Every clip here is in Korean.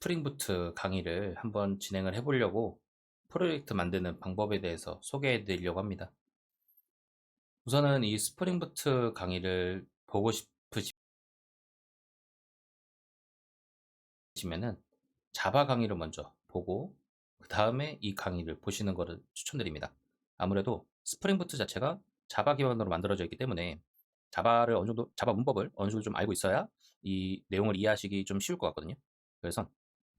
스프링부트 강의를 한번 진행을 해보려고 프로젝트 만드는 방법에 대해서 소개해 드리려고 합니다. 우선은 이 스프링부트 강의를 보고 싶으시면은 자바 강의를 먼저 보고 그 다음에 이 강의를 보시는 것을 추천드립니다. 아무래도 스프링부트 자체가 자바 기반으로 만들어져 있기 때문에 자바를 어느 정도, 자바 문법을 어느 정도 좀 알고 있어야 이 내용을 이해하시기 좀 쉬울 것 같거든요. 그래서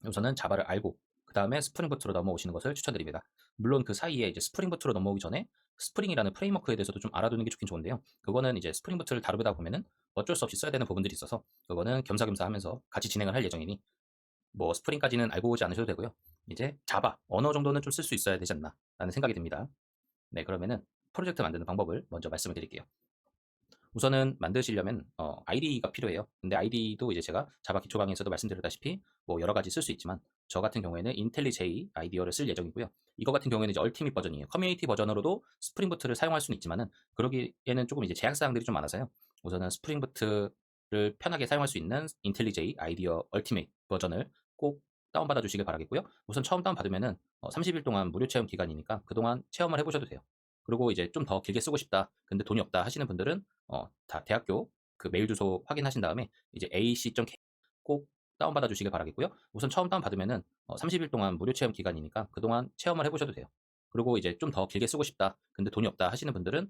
우선은 자바를 알고 그 다음에 스프링부트로 넘어오시는 것을 추천드립니다. 물론 그 사이에 이제 스프링부트로 넘어오기 전에 스프링이라는 프레임워크에 대해서도 좀 알아두는 게 좋긴 좋은데요. 그거는 이제 스프링부트를 다루다 보면은 어쩔 수 없이 써야 되는 부분들이 있어서 그거는 겸사겸사 하면서 같이 진행을 할 예정이니 뭐 스프링까지는 알고 오지 않으셔도 되고요. 이제 자바 언어 정도는 좀 쓸 수 있어야 되지 않나 라는 생각이 듭니다. 네, 그러면은 프로젝트 만드는 방법을 먼저 말씀을 드릴게요. 우선은 만드시려면 IDE가 필요해요. 근데 IDE도 이제 제가 자바 기초 강의에서도 말씀드렸다시피 뭐 여러 가지 쓸 수 있지만 저 같은 경우에는 인텔리J 아이디어를 쓸 예정이고요. 이거 같은 경우에는 이제 얼티밋 버전이에요. 커뮤니티 버전으로도 스프링부트를 사용할 수는 있지만은 그러기에는 조금 이제 제약 사항들이 좀 많아서요. 우선은 스프링부트를 편하게 사용할 수 있는 인텔리J 아이디어 얼티밋 버전을 꼭 다운받아 주시길 바라겠고요. 우선 처음 다운받으면은 30일 동안 무료 체험 기간이니까 그동안 체험을 해보셔도 돼요. 그리고 이제 좀 더 길게 쓰고 싶다, 근데 돈이 없다 하시는 분들은 다 대학교 그 메일 주소 확인하신 다음에 이제 ac.k 꼭 다운받아 주시길 바라겠고요. 우선 처음 다운받으면은 30일 동안 무료 체험 기간이니까 그동안 체험을 해보셔도 돼요. 그리고 이제 좀 더 길게 쓰고 싶다, 근데 돈이 없다 하시는 분들은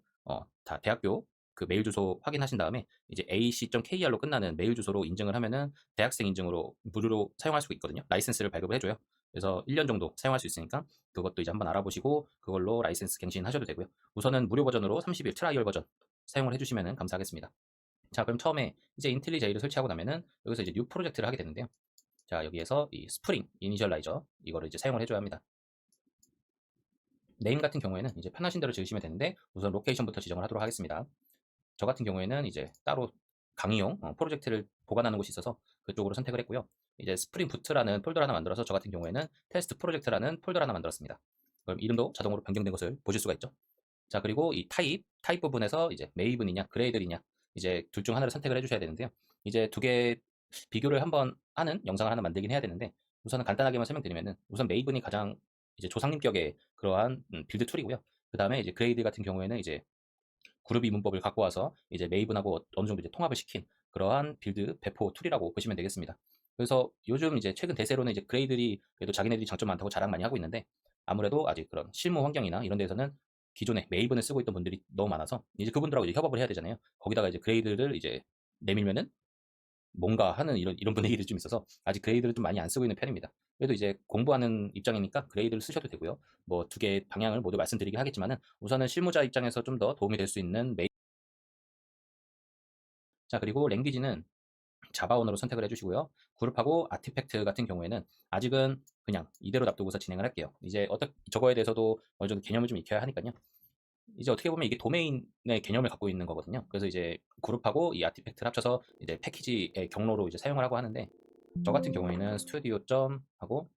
다 대학교 그 메일 주소 확인하신 다음에 이제 ac.kr로 끝나는 메일 주소로 인증을 하면은 대학생 인증으로 무료로 사용할 수 있거든요. 라이센스를 발급을 해줘요. 그래서 1년 정도 사용할 수 있으니까 그것도 이제 한번 알아보시고 그걸로 라이센스 갱신하셔도 되고요. 우선은 무료 버전으로 30일 트라이얼 버전 사용을 해주시면 감사하겠습니다. 자, 그럼 처음에 이제 인텔리제이를 설치하고 나면은 여기서 이제 뉴 프로젝트를 하게 되는데요. 자, 여기에서 이 스프링 이니셜라이저 이거를 이제 사용을 해줘야 합니다. 네임 같은 경우에는 이제 편하신 대로 지으시면 되는데 우선 로케이션부터 지정을 하도록 하겠습니다. 저 같은 경우에는 이제 따로 강의용 프로젝트를 보관하는 곳이 있어서 그쪽으로 선택을 했고요. 이제 스프링 부트라는 폴더를 하나 만들어서 저 같은 경우에는 테스트 프로젝트라는 폴더를 하나 만들었습니다. 그럼 이름도 자동으로 변경된 것을 보실 수가 있죠. 자, 그리고 이 타입 부분에서 이제 메이븐이냐 그레이들이냐 이제 둘 중 하나를 선택을 해주셔야 되는데요. 이제 두 개 비교를 한번 하는 영상을 하나 만들긴 해야 되는데 우선은 간단하게만 설명드리면은 우선 메이븐이 가장 이제 조상님격의 그러한 빌드 툴이고요. 그 다음에 이제 그레이드 같은 경우에는 이제 그룹이 문법을 갖고 와서 이제 메이븐하고 어느 정도 이제 통합을 시킨 그러한 빌드 배포 툴이라고 보시면 되겠습니다. 그래서 요즘 이제 최근 대세로는 이제 그레이들이 그래도 자기네들이 장점 많다고 자랑 많이 하고 있는데 아무래도 아직 그런 실무 환경이나 이런 데서는 기존에 메이븐을 쓰고 있던 분들이 너무 많아서 이제 그분들하고 이제 협업을 해야 되잖아요. 거기다가 이제 그레이드를 이제 내밀면은 뭔가 하는 이런 분위기들이 좀 있어서 아직 그레이드를 좀 많이 안 쓰고 있는 편입니다. 그래도 이제 공부하는 입장이니까 그레이드를 쓰셔도 되고요. 뭐 두 개의 방향을 모두 말씀드리긴 하겠지만은 우선은 실무자 입장에서 좀 더 도움이 될 수 있는 자, 그리고 랭귀지는 자바원으로 선택을 해주시고요. 그룹하고 아티팩트 같은 경우에는 아직은 그냥 이대로 놔두고서 진행을 할게요. 이제 저거에 대해서도 어느 정도 개념을 좀 익혀야 하니까요. 이제 어떻게 보면 이게 도메인의 개념을 갖고 있는 거거든요. 그래서 이제 그룹하고 이 아티팩트를 합쳐서 이제 패키지의 경로로 이제 사용을 하고 하는데 저 같은 경우에는 스튜디오 점 하고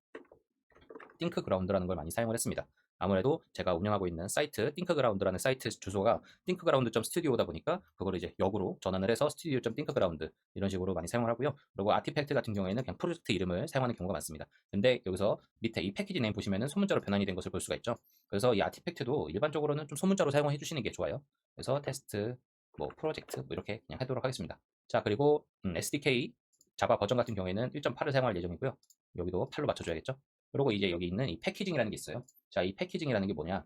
띵크그라운드라는 걸 많이 사용을 했습니다. 아무래도 제가 운영하고 있는 사이트 띵크그라운드라는 사이트 주소가 띵크그라운드.studio다 보니까 그걸 이제 역으로 전환을 해서 studio.thinkground 이런 식으로 많이 사용을 하고요. 그리고 아티팩트 같은 경우에는 그냥 프로젝트 이름을 사용하는 경우가 많습니다. 근데 여기서 밑에 이 패키지 네임 보시면은 소문자로 변환이 된 것을 볼 수가 있죠. 그래서 이 아티팩트도 일반적으로는 좀 소문자로 사용해 주시는 게 좋아요. 그래서 테스트, 뭐 프로젝트 뭐 이렇게 그냥 하도록 하겠습니다. 자, 그리고 SDK 자바 버전 같은 경우에는 1.8을 사용할 예정이고요. 여기도 8로 맞춰줘야겠죠. 그리고 이제 여기 있는 이 패키징이라는 게 있어요. 자, 이 패키징이라는 게 뭐냐?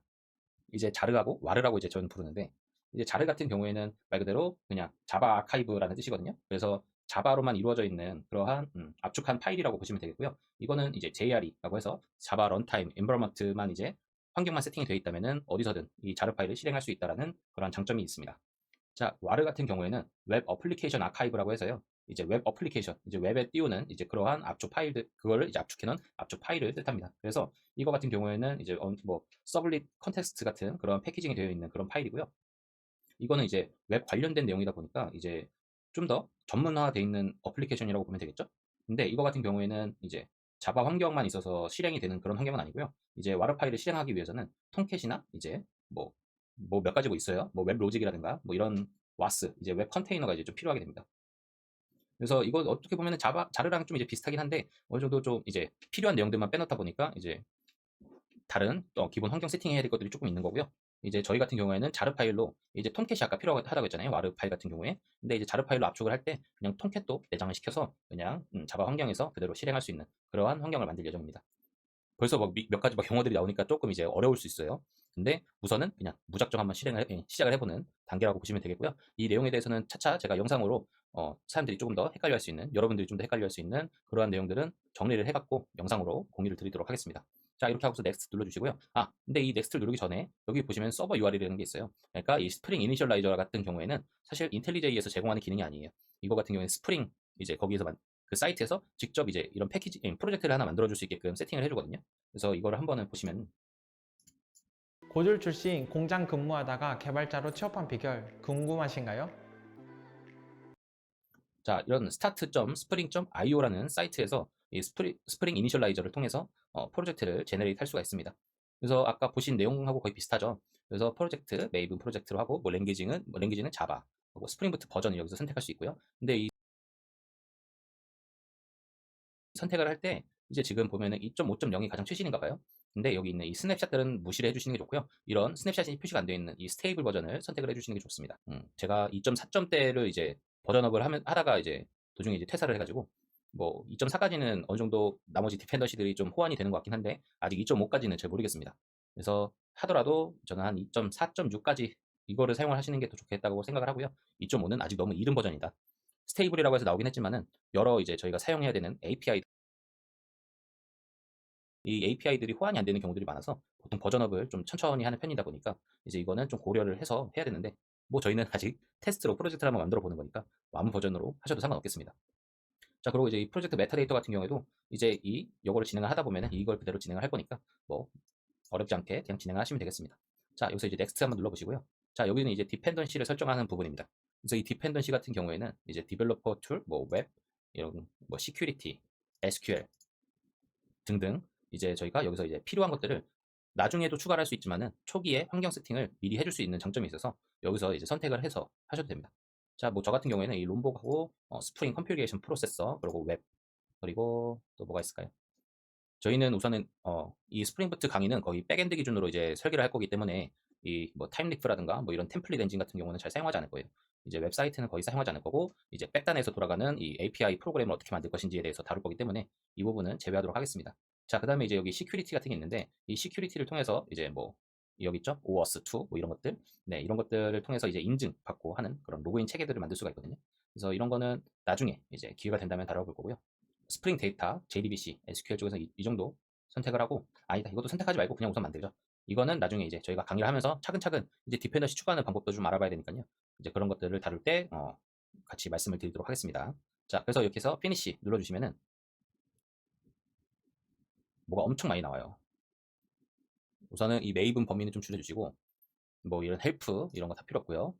이제 자르하고 와르라고 이제 저는 부르는데 이제 자르 같은 경우에는 말 그대로 그냥 자바 아카이브라는 뜻이거든요. 그래서 자바로만 이루어져 있는 그러한 압축한 파일이라고 보시면 되겠고요. 이거는 이제 JRE라고 해서 자바 런타임 엔바이러먼트만 이제 환경만 세팅이 되어 있다면은 어디서든 이 자르 파일을 실행할 수 있다라는 그런 장점이 있습니다. 자, 와르 같은 경우에는 웹 어플리케이션 아카이브라고 해서요. 이제 웹 어플리케이션, 이제 웹에 띄우는 이제 그러한 압축 파일들, 그거를 이제 압축해놓은 압축 파일을 뜻합니다. 그래서 이거 같은 경우에는 이제 뭐 서블릿 컨텍스트 같은 그런 패키징이 되어 있는 그런 파일이고요. 이거는 이제 웹 관련된 내용이다 보니까 이제 좀 더 전문화되어 있는 어플리케이션이라고 보면 되겠죠. 근데 이거 같은 경우에는 이제 자바 환경만 있어서 실행이 되는 그런 환경은 아니고요. 이제 와르 파일을 실행하기 위해서는 톰캣이나 이제 뭐 몇 가지 뭐 있어요. 뭐 웹 로직이라든가 뭐 이런 와스 이제 웹 컨테이너가 이제 좀 필요하게 됩니다. 그래서 이거 어떻게 보면은 자르랑 좀 이제 비슷하긴 한데 어느 정도 좀 이제 필요한 내용들만 빼놓다 보니까 이제 다른 기본 환경 세팅해야 될 것들이 조금 있는 거고요. 이제 저희 같은 경우에는 자르 파일로 이제 톰캣이 아까 필요하다고 했잖아요. 와르 파일 같은 경우에. 근데 이제 자르 파일로 압축을 할 때 그냥 톰캣도 내장을 시켜서 그냥 자바 환경에서 그대로 실행할 수 있는 그러한 환경을 만들 예정입니다. 벌써 몇 가지 막 용어들이 나오니까 조금 이제 어려울 수 있어요. 근데 우선은 그냥 무작정 한번 시작을 해보는 단계라고 보시면 되겠고요. 이 내용에 대해서는 차차 제가 영상으로 사람들이 조금 더 헷갈려 할 수 있는, 여러분들이 좀 더 헷갈려 할 수 있는 그러한 내용들은 정리를 해갖고 영상으로 공유를 드리도록 하겠습니다. 자, 이렇게 하고서 넥스트 눌러주시고요. 근데 이 넥스트를 누르기 전에 여기 보시면 서버 URL이라는 게 있어요. 그러니까 이 스프링 이니셜라이저 같은 경우에는 사실 인텔리제이에서 제공하는 기능이 아니에요. 이거 같은 경우에는 스프링 이제 거기에서 그 사이트에서 직접 이제 이런 패키지 프로젝트를 하나 만들어줄 수 있게끔 세팅을 해주거든요. 그래서 이거를 한번은 보시면 고졸 출신 공장 근무하다가 개발자로 취업한 비결 궁금하신가요? 자, 이런 start.spring.io라는 사이트에서 이 스프링 이니셜라이저를 통해서 프로젝트를 제너레이트 할 수가 있습니다. 그래서 아까 보신 내용하고 거의 비슷하죠. 그래서 프로젝트, 메이븐 프로젝트로 하고 랭귀지는 자바, 하고 스프링부트 버전을 여기서 선택할 수 있고요. 근데 이 선택을 할 때 이제 지금 보면은 2.5.0이 가장 최신인가 봐요. 근데 여기 있는 이 스냅샷들은 무시를 해주시는 게 좋고요. 이런 스냅샷이 표시가 안 되어 있는 이 스테이블 버전을 선택을 해주시는 게 좋습니다. 제가 2.4점대를 이제 버전업을 하다가 이제 도중에 이제 퇴사를 해가지고 뭐 2.4까지는 어느 정도 나머지 디펜던시들이 좀 호환이 되는 것 같긴 한데 아직 2.5까지는 잘 모르겠습니다. 그래서 하더라도 저는 한 2.4.6까지 이거를 사용을 하시는 게 더 좋겠다고 생각을 하고요. 2.5는 아직 너무 이른 버전이다. 스테이블이라고 해서 나오긴 했지만은 여러 이제 저희가 사용해야 되는 이 API들이 호환이 안 되는 경우들이 많아서 보통 버전업을 좀 천천히 하는 편이다 보니까 이제 이거는 좀 고려를 해서 해야 되는데 뭐 저희는 아직 테스트로 프로젝트를 한번 만들어 보는 거니까 뭐 아무 버전으로 하셔도 상관없겠습니다. 자, 그리고 이제 이 프로젝트 메타데이터 같은 경우에도 이제 요거를 진행을 하다 보면은 이걸 그대로 진행을 할 거니까 뭐 어렵지 않게 그냥 진행을 하시면 되겠습니다. 자, 여기서 이제 넥스트 한번 눌러보시고요. 자, 여기는 이제 디펜던시를 설정하는 부분입니다. 그래서 이 디펜던시 같은 경우에는 이제 디벨로퍼 툴, 뭐 웹, 이런 뭐 시큐리티, SQL 등등 이제 저희가 여기서 이제 필요한 것들을 나중에도 추가를 할 수 있지만은 초기에 환경 세팅을 미리 해줄 수 있는 장점이 있어서 여기서 이제 선택을 해서 하셔도 됩니다. 자, 뭐 저 같은 경우에는 이 롬복하고 스프링 컴퓨테이션 프로세서 그리고 웹 그리고 또 뭐가 있을까요? 저희는 우선은 이 스프링부트 강의는 거의 백엔드 기준으로 이제 설계를 할 거기 때문에 이 뭐 타임리프라든가 뭐 이런 템플릿 엔진 같은 경우는 잘 사용하지 않을 거예요. 이제 웹사이트는 거의 사용하지 않을 거고 이제 백단에서 돌아가는 이 API 프로그램을 어떻게 만들 것인지에 대해서 다룰 거기 때문에 이 부분은 제외하도록 하겠습니다. 자, 그다음에 이제 여기 시큐리티 같은 게 있는데 이 시큐리티를 통해서 이제 뭐 여기 있죠? OAuth2 뭐 이런 것들. 네, 이런 것들을 통해서 이제 인증받고 하는 그런 로그인 체계들을 만들 수가 있거든요. 그래서 이런 거는 나중에 이제 기회가 된다면 다뤄볼 거고요. 스프링 데이터, JDBC, SQL 쪽에서 이 정도 선택을 하고 아니다 이것도 선택하지 말고 그냥 우선 만들죠. 이거는 나중에 이제 저희가 강의를 하면서 차근차근 이제 디펜던시 추가하는 방법도 좀 알아봐야 되니까요. 이제 그런 것들을 다룰 때 같이 말씀을 드리도록 하겠습니다. 자, 그래서 이렇게 해서 피니시 눌러주시면은 뭐가 엄청 많이 나와요. 우선은 이 메이븐 범위는 좀 줄여주시고 뭐 이런 헬프 이런 거 다 필요 없고요.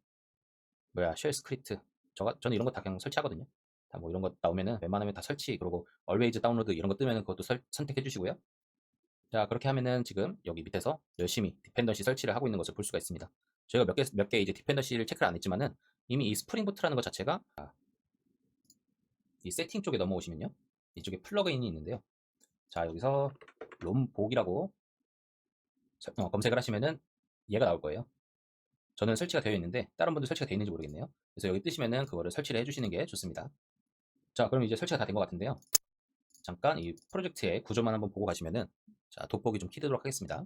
뭐야 쉘 스크립트 저는 이런 거 다 그냥 설치하거든요. 다 뭐 이런 거 나오면은 웬만하면 다 설치 그리고 always 다운로드 이런 거 뜨면은 그것도 선택해 주시고요. 자, 그렇게 하면은 지금 여기 밑에서 열심히 디펜던시 설치를 하고 있는 것을 볼 수가 있습니다. 저희가 몇 개 이제 디펜던시를 체크를 안 했지만은 이미 이 스프링부트라는 것 자체가 이 세팅 쪽에 넘어오시면요. 이쪽에 플러그인이 있는데요. 자, 여기서 롬복이라고 검색을 하시면은 얘가 나올 거예요. 저는 설치가 되어 있는데 다른 분들 설치가 되어 있는지 모르겠네요. 그래서 여기 뜨시면은 그거를 설치를 해주시는 게 좋습니다. 자, 그럼 이제 설치가 다 된 것 같은데요. 잠깐 이 프로젝트의 구조만 한번 보고 가시면은 자, 돋보기 좀 키도록 하겠습니다.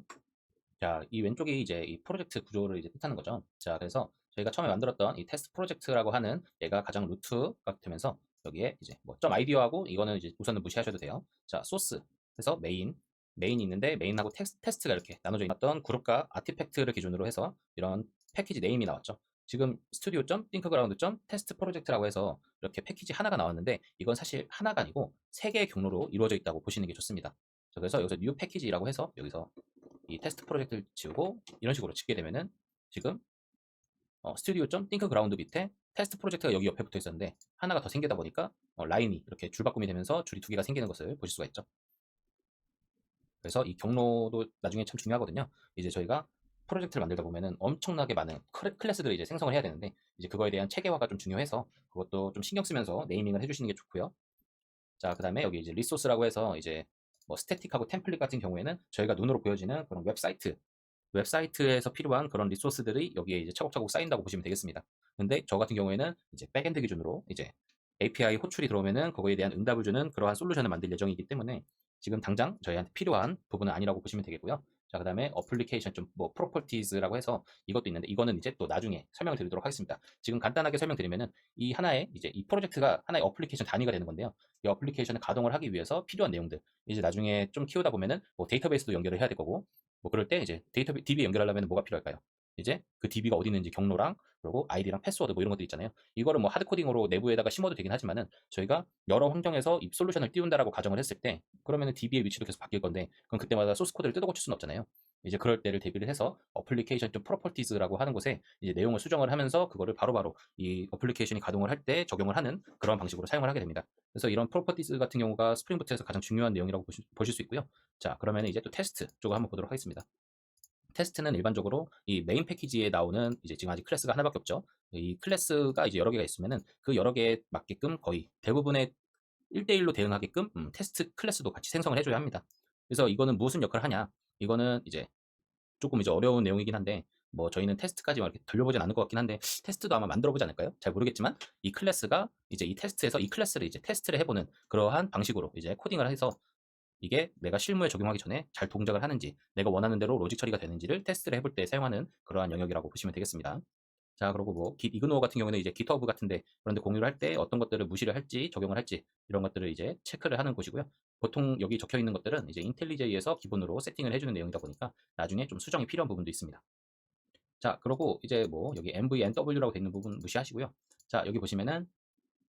자, 이 왼쪽이 이제 이 프로젝트 구조를 이제 뜻하는 거죠. 자, 그래서 저희가 처음에 만들었던 이 테스트 프로젝트라고 하는 얘가 가장 루트가 되면서 여기에 이제 뭐 점 아이디어하고 이거는 이제 우선은 무시하셔도 돼요. 자, 소스 해서 메인이 있는데 메인하고 테스트가 이렇게 나눠져 있던 그룹과 아티팩트를 기준으로 해서 이런 패키지 네임이 나왔죠. 지금 studio.thinkground.test 프로젝트라고 해서 이렇게 패키지 하나가 나왔는데 이건 사실 하나가 아니고 세 개의 경로로 이루어져 있다고 보시는 게 좋습니다. 자, 그래서 여기서 new 패키지라고 해서 여기서 이 테스트 프로젝트를 지우고 이런 식으로 짓게 되면은 지금 studio.thinkground 밑에 테스트 프로젝트가 여기 옆에 붙어 있었는데 하나가 더 생기다 보니까 라인이 이렇게 줄바꿈이 되면서 줄이 두 개가 생기는 것을 보실 수가 있죠. 그래서 이 경로도 나중에 참 중요하거든요. 이제 저희가 프로젝트를 만들다 보면은 엄청나게 많은 클래스들을 이제 생성을 해야 되는데 이제 그거에 대한 체계화가 좀 중요해서 그것도 좀 신경 쓰면서 네이밍을 해주시는 게 좋고요. 자, 그 다음에 여기 이제 리소스라고 해서 이제 뭐 스태틱하고 템플릿 같은 경우에는 저희가 눈으로 보여지는 그런 웹사이트에서 필요한 그런 리소스들이 여기에 이제 차곡차곡 쌓인다고 보시면 되겠습니다. 근데 저 같은 경우에는 이제 백엔드 기준으로 이제 API 호출이 들어오면은 그거에 대한 응답을 주는 그러한 솔루션을 만들 예정이기 때문에 지금 당장 저희한테 필요한 부분은 아니라고 보시면 되겠고요. 자, 그 다음에 어플리케이션 좀 뭐 프로퍼티즈라고 해서 이것도 있는데 이거는 이제 또 나중에 설명을 드리도록 하겠습니다. 지금 간단하게 설명드리면은 이 하나의 이제 이 프로젝트가 하나의 어플리케이션 단위가 되는 건데요. 이 어플리케이션을 가동을 하기 위해서 필요한 내용들 이제 나중에 좀 키우다 보면은 뭐 데이터베이스도 연결을 해야 될 거고 뭐 그럴 때 이제 DB에 연결하려면 뭐가 필요할까요? 이제 그 DB가 어디 있는지 경로랑 그리고 아이디랑 패스워드 뭐 이런 것들 있잖아요. 이거를 뭐 하드코딩으로 내부에다가 심어도 되긴 하지만은 저희가 여러 환경에서 이 솔루션을 띄운다라고 가정을 했을 때 그러면은 DB의 위치도 계속 바뀔 건데 그럼 그때마다 소스 코드를 뜯어 고칠 수는 없잖아요. 이제 그럴 때를 대비를 해서 어플리케이션 좀 프로퍼티즈라고 하는 곳에 이제 내용을 수정을 하면서 그거를 바로바로 이 어플리케이션이 가동을 할 때 적용을 하는 그런 방식으로 사용을 하게 됩니다. 그래서 이런 프로퍼티즈 같은 경우가 스프링부트에서 가장 중요한 내용이라고 보실 수 있고요. 자, 그러면 이제 또 테스트 쪽을 한번 보도록 하겠습니다. 테스트는 일반적으로 이 메인 패키지에 나오는 이제 지금 아직 클래스가 하나밖에 없죠. 이 클래스가 이제 여러 개가 있으면은 그 여러 개에 맞게끔 거의 대부분의 1대1로 대응하게끔 테스트 클래스도 같이 생성을 해줘야 합니다. 그래서 이거는 무슨 역할을 하냐? 이거는 이제 조금 이제 어려운 내용이긴 한데 뭐 저희는 테스트까지 막 이렇게 돌려보진 않을 것 같긴 한데 테스트도 아마 만들어 보지 않을까요? 잘 모르겠지만 이 클래스가 이제 이 테스트에서 이 클래스를 이제 테스트를 해보는 그러한 방식으로 이제 코딩을 해서 이게 내가 실무에 적용하기 전에 잘 동작을 하는지 내가 원하는 대로 로직 처리가 되는지를 테스트를 해볼 때 사용하는 그러한 영역이라고 보시면 되겠습니다. 자, 그리고 뭐 이그노어 같은 경우는 이제 GitHub 같은데 그런데 공유를 할 때 어떤 것들을 무시를 할지 적용을 할지 이런 것들을 이제 체크를 하는 곳이고요. 보통 여기 적혀 있는 것들은 이제 인텔리제이에서 기본으로 세팅을 해주는 내용이다 보니까 나중에 좀 수정이 필요한 부분도 있습니다. 자, 그리고 이제 뭐 여기 MVNW라고 되어 있는 부분 무시하시고요. 자, 여기 보시면은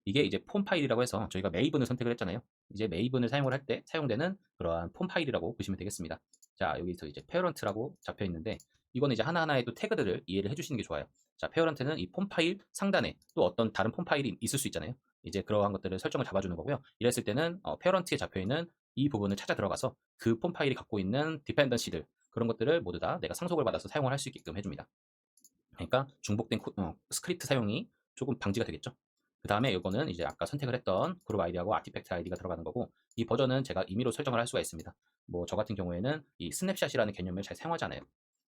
이게 이제 폼 파일이라고 해서 저희가 메이븐을 선택을 했잖아요. 이제 메이븐을 사용을 할 때 사용되는 그러한 폼 파일이라고 보시면 되겠습니다. 자, 여기서 이제 페어런트라고 잡혀 있는데 이거는 이제 하나하나의 또 태그들을 이해를 해주시는 게 좋아요. 자, 페어런트는 이 폼 파일 상단에 또 어떤 다른 폼 파일이 있을 수 있잖아요. 이제 그러한 것들을 설정을 잡아주는 거고요. 이랬을 때는 페어런트에 잡혀 있는 이 부분을 찾아 들어가서 그 폼 파일이 갖고 있는 디펜던시들 그런 것들을 모두 다 내가 상속을 받아서 사용을 할 수 있게끔 해줍니다. 그러니까 중복된 스크립트 사용이 조금 방지가 되겠죠. 그 다음에 이거는 이제 아까 선택을 했던 그룹 아이디하고 아티팩트 아이디가 들어가는 거고 이 버전은 제가 임의로 설정을 할 수가 있습니다. 뭐 저 같은 경우에는 이 스냅샷이라는 개념을 잘 사용하지 않아요.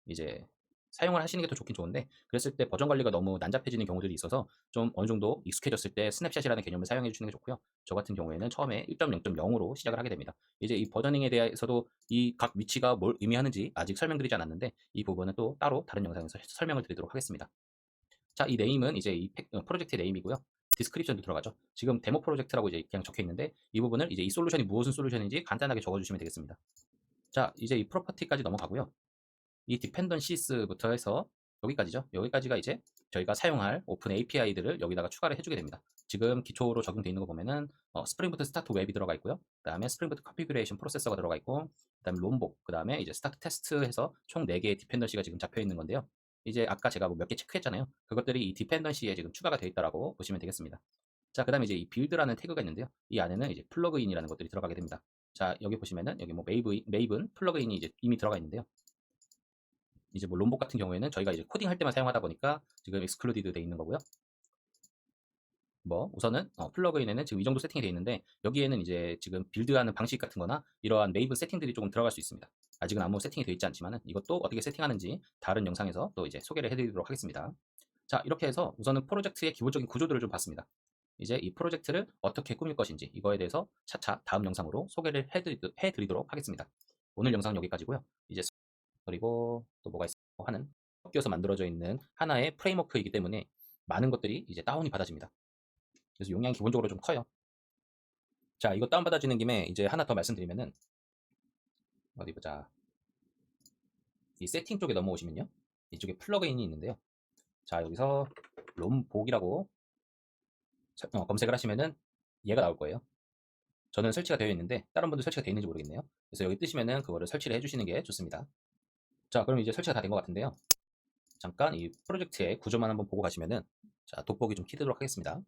이제 사용을 하시는 게 더 좋긴 좋은데 그랬을 때 버전 관리가 너무 난잡해지는 경우들이 있어서 좀 어느 정도 익숙해졌을 때 스냅샷이라는 개념을 사용해 주시는 게 좋고요. 저 같은 경우에는 처음에 1.0.0으로 시작을 하게 됩니다. 이제 이 버저닝에 대해서도 이 각 위치가 뭘 의미하는지 아직 설명드리지 않았는데 이 부분은 또 따로 다른 영상에서 설명을 드리도록 하겠습니다. 자, 이 네임은 이제 이 프로젝트의 네임이고요. 디스크립션도 들어가죠. 지금 데모 프로젝트라고 이제 그냥 적혀 있는데 이 부분을 이제 이 솔루션이 무슨 솔루션인지 간단하게 적어주시면 되겠습니다. 자, 이제 이 프로퍼티까지 넘어가고요. 이 디펜던시스부터 해서 여기까지죠. 여기까지가 이제 저희가 사용할 오픈 API들을 여기다가 추가를 해주게 됩니다. 지금 기초로 적용되어 있는 거 보면은 스프링부트 스타트 웹이 들어가 있고요. 그 다음에 스프링부트 컨피그레이션 프로세서가 들어가 있고 그 다음에 롬복, 그 다음에 이제 스타트 테스트 해서 총 4개의 디펜던시가 지금 잡혀 있는 건데요. 이제 아까 제가 뭐 몇 개 체크했잖아요. 그것들이 이 디펜던시에 지금 추가가 되어 있다라고 보시면 되겠습니다. 자, 그 다음에 이제 이 빌드라는 태그가 있는데요. 이 안에는 이제 플러그인이라는 것들이 들어가게 됩니다. 자, 여기 보시면은 여기 뭐 메이븐 플러그인이 이제 이미 들어가 있는데요. 이제 뭐 롬복 같은 경우에는 저희가 이제 코딩할 때만 사용하다 보니까 지금 익스클루디드 돼 있는 거고요. 뭐 우선은 플러그인에는 지금 이 정도 세팅이 돼 있는데 여기에는 이제 지금 빌드하는 방식 같은 거나 이러한 메이븐 세팅들이 조금 들어갈 수 있습니다. 아직은 아무 세팅이 되어 있지 않지만은 이것도 어떻게 세팅하는지 다른 영상에서 또 이제 소개를 해드리도록 하겠습니다. 자, 이렇게 해서 우선은 프로젝트의 기본적인 구조들을 좀 봤습니다. 이제 이 프로젝트를 어떻게 꾸밀 것인지 이거에 대해서 차차 다음 영상으로 소개를 해드리도록 하겠습니다. 오늘 영상은 여기까지고요. 이제 그리고 또 뭐가 있어 하는 섞여서 만들어져 있는 하나의 프레임워크이기 때문에 많은 것들이 이제 다운이 받아집니다. 그래서 용량이 기본적으로 좀 커요. 자, 이거 다운받아지는 김에 이제 하나 더 말씀드리면은 어디 보자. 이 세팅 쪽에 넘어오시면요. 이쪽에 플러그인이 있는데요. 자, 여기서 롬복이라고 검색을 하시면은 얘가 나올 거예요. 저는 설치가 되어 있는데 다른 분들 설치가 되어 있는지 모르겠네요. 그래서 여기 뜨시면은 그거를 설치를 해주시는 게 좋습니다. 자, 그럼 이제 설치가 다 된 것 같은데요. 잠깐 이 프로젝트의 구조만 한번 보고 가시면은 자, 돋보기 좀 키도록 하겠습니다.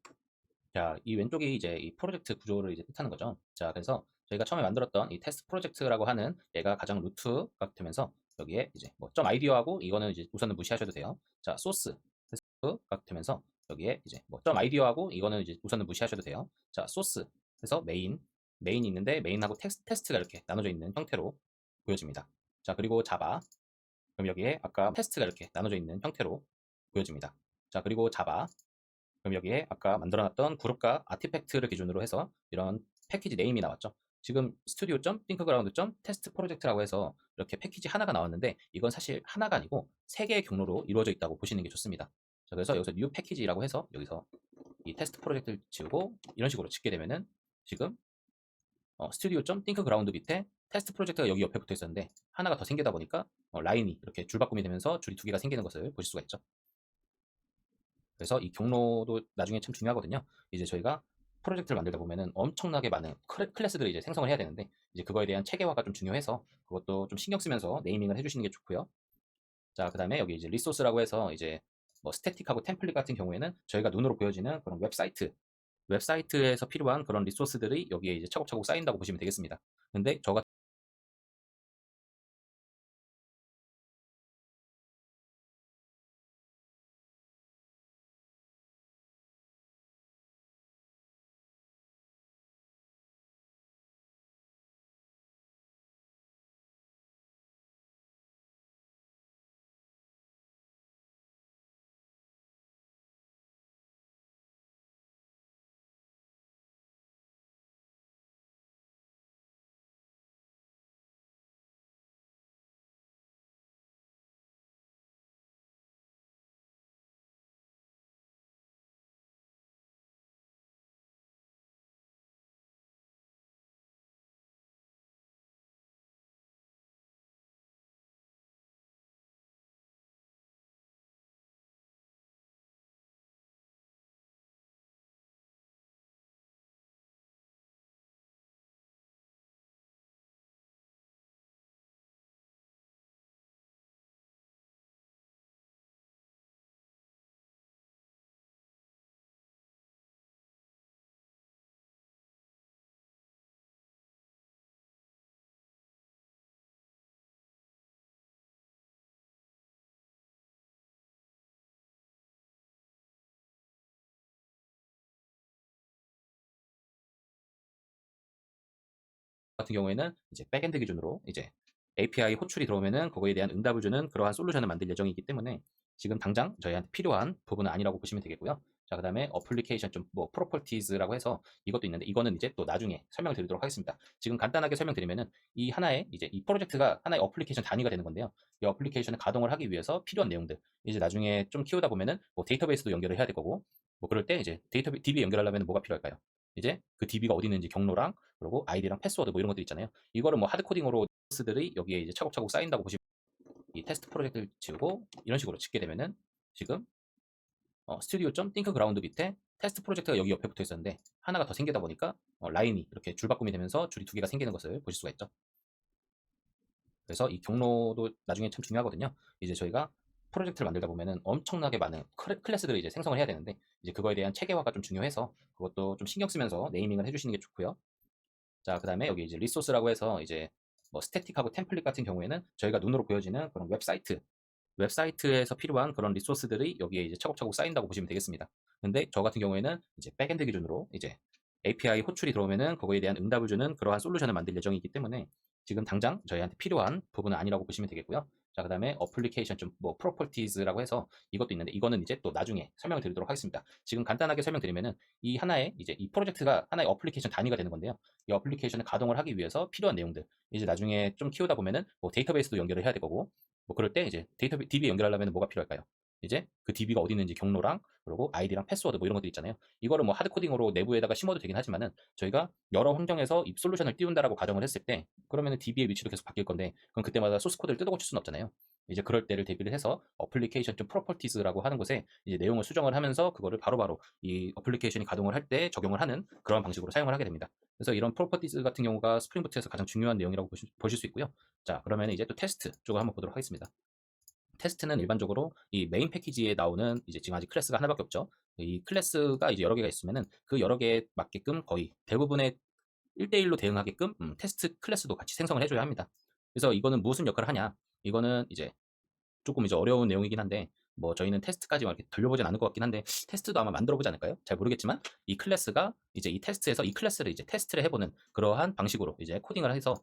자, 이 왼쪽이 이제 이 프로젝트 구조를 이제 뜻하는 거죠. 자, 그래서 저희가 처음에 만들었던 이 테스트 프로젝트라고 하는 얘가 가장 루트가 되면서 여기에 이제 뭐 .id하고 이거는 이제 우선은 무시하셔도 돼요. 자, 소스가 되면서 여기에 이제 뭐 .id하고 이거는 이제 우선은 무시하셔도 돼요. 자, 소스 해서 메인이 있는데 메인하고 테스트가 이렇게 나눠져 있는 형태로 보여집니다. 자, 그리고 자바. 그럼 여기에 아까 테스트가 이렇게 나눠져 있는 형태로 보여집니다. 자, 그리고 자바. 그럼 여기에 아까 만들어놨던 그룹과 아티팩트를 기준으로 해서 이런 패키지 네임이 나왔죠. 지금 studio.thinkground.test 프로젝트라고 해서 이렇게 패키지 하나가 나왔는데 이건 사실 하나가 아니고 3개의 경로로 이루어져 있다고 보시는 게 좋습니다. 자, 그래서 여기서 new 패키지라고 해서 여기서 이 테스트 프로젝트를 지우고 이런 식으로 짓게 되면은 지금 studio.thinkground 밑에 테스트 프로젝트가 여기 옆에 붙어 있었는데 하나가 더 생기다 보니까 라인이 이렇게 줄바꿈이 되면서 줄이 2개가 생기는 것을 보실 수가 있죠. 그래서 이 경로도 나중에 참 중요하거든요. 이제 저희가 프로젝트를 만들다 보면은 엄청나게 많은 클래스들을 이제 생성을 해야 되는데 이제 그거에 대한 체계화가 좀 중요해서 그것도 좀 신경 쓰면서 네이밍을 해주시는 게 좋고요. 자, 그 다음에 여기 이제 리소스라고 해서 이제 뭐 스태틱하고 템플릿 같은 경우에는 저희가 눈으로 보여지는 그런 웹사이트에서 필요한 그런 리소스들이 여기에 이제 차곡차곡 쌓인다고 보시면 되겠습니다. 근데 저 같은 경우에는 이제 백엔드 기준으로 이제 API 호출이 들어오면은 그거에 대한 응답을 주는 그러한 솔루션을 만들 예정이기 때문에 지금 당장 저희한테 필요한 부분은 아니라고 보시면 되겠고요. 자, 그다음에 어플리케이션 좀 뭐 프로퍼티즈라고 해서 이것도 있는데 이거는 이제 또 나중에 설명드리도록 하겠습니다. 지금 간단하게 설명드리면은 이 하나의 이제 이 프로젝트가 하나의 어플리케이션 단위가 되는 건데요. 이 어플리케이션을 가동을 하기 위해서 필요한 내용들 이제 나중에 좀 키우다 보면은 뭐 데이터베이스도 연결을 해야 될 거고 뭐 그럴 때 이제 DB 연결하려면 뭐가 필요할까요? 이제 그 DB가 어디 있는지 경로랑 그리고 아이디랑 패스워드 뭐 이런 것들 있잖아요. 이거를 뭐 하드코딩으로 스들이 여기에 이제 차곡차곡 쌓인다고 보시면 이 테스트 프로젝트를 지우고 이런 식으로 짓게 되면은 지금 studio.thinkground 밑에 테스트 프로젝트가 여기 옆에 붙어 있었는데 하나가 더 생기다 보니까 라인이 이렇게 줄바꿈이 되면서 줄이 2개가 생기는 것을 보실 수가 있죠. 그래서 이 경로도 나중에 참 중요하거든요. 이제 저희가 프로젝트를 만들다 보면은 엄청나게 많은 클래스들을 이제 생성을 해야 되는데 이제 그거에 대한 체계화가 좀 중요해서 그것도 좀 신경 쓰면서 네이밍을 해주시는 게 좋고요. 자, 그 다음에 여기 이제 리소스라고 해서 이제 뭐 스태틱하고 템플릿 같은 경우에는 저희가 눈으로 보여지는 그런 웹사이트에서 필요한 그런 리소스들이 여기에 이제 차곡차곡 쌓인다고 보시면 되겠습니다. 근데 저 같은 경우에는 이제 백엔드 기준으로 이제 API 호출이 들어오면은 그거에 대한 응답을 주는 그러한 솔루션을 만들 예정이기 때문에 지금 당장 저희한테 필요한 부분은 아니라고 보시면 되겠고요. 자, 그 다음에 어플리케이션 좀 뭐 프로퍼티즈라고 해서 이것도 있는데 이거는 이제 또 나중에 설명을 드리도록 하겠습니다. 지금 간단하게 설명드리면은 이 하나의 이제 이 프로젝트가 하나의 어플리케이션 단위가 되는 건데요. 이 어플리케이션을 가동을 하기 위해서 필요한 내용들 이제 나중에 좀 키우다 보면은 뭐 데이터베이스도 연결을 해야 될 거고 뭐 그럴 때 이제 DB에 연결하려면 뭐가 필요할까요? 이제 그 DB가 어디 있는지 경로랑 그리고 아이디랑 패스워드 뭐 이런 것들 있잖아요. 이거를 뭐 하드코딩으로 내부에다가 심어도 되긴 하지만은 저희가 여러 환경에서 이 솔루션을 띄운다라고 가정을 했을 때 그러면은 DB의 위치도 계속 바뀔 건데 그럼 그때마다 소스 코드를 뜯어 고칠 수는 없잖아요. 이제 그럴 때를 대비를 해서 어플리케이션 좀 프로퍼티즈라고 하는 곳에 이제 내용을 수정을 하면서 그거를 바로바로 이 어플리케이션이 가동을 할 때 적용을 하는 그런 방식으로 사용을 하게 됩니다. 그래서 이런 프로퍼티즈 같은 경우가 스프링부트에서 가장 중요한 내용이라고 보실 수 있고요. 자, 그러면 이제 또 테스트 쪽을 한번 보도록 하겠습니다. 테스트는 일반적으로 이 메인 패키지에 나오는 이제 지금 아직 클래스가 하나밖에 없죠. 이 클래스가 이제 여러 개가 있으면은 그 여러 개에 맞게끔 거의 대부분의 1대1로 대응하게끔 테스트 클래스도 같이 생성을 해줘야 합니다. 그래서 이거는 무슨 역할을 하냐? 이거는 이제 조금 이제 어려운 내용이긴 한데 뭐 저희는 테스트까지 막 이렇게 돌려보진 않을 것 같긴 한데 테스트도 아마 만들어 보지 않을까요? 잘 모르겠지만 이 클래스가 이제 이 테스트에서 이 클래스를 이제 테스트를 해보는 그러한 방식으로 이제 코딩을 해서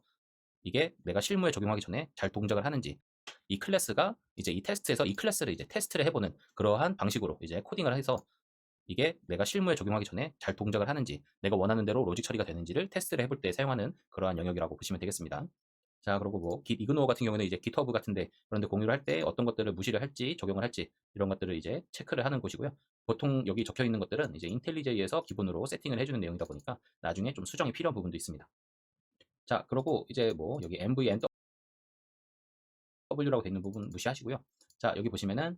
이게 내가 실무에 적용하기 전에 잘 동작을 하는지 이 클래스가 이제 이 테스트에서 이 클래스를 이제 테스트를 해보는 그러한 방식으로 이제 코딩을 해서 이게 내가 실무에 적용하기 전에 잘 동작을 하는지 내가 원하는 대로 로직 처리가 되는지를 테스트를 해볼 때 사용하는 그러한 영역이라고 보시면 되겠습니다. 자, 그리고 뭐 깃 이그노어 같은 경우는 이제 깃허브 같은데 그런데 공유를 할 때 어떤 것들을 무시를 할지 적용을 할지 이런 것들을 이제 체크를 하는 곳이고요. 보통 여기 적혀 있는 것들은 이제 인텔리제이에서 기본으로 세팅을 해주는 내용이다 보니까 나중에 좀 수정이 필요한 부분도 있습니다. 자, 그리고 이제 뭐 여기 MVNW라고 되어 있는 부분 무시하시고요. 자, 여기 보시면은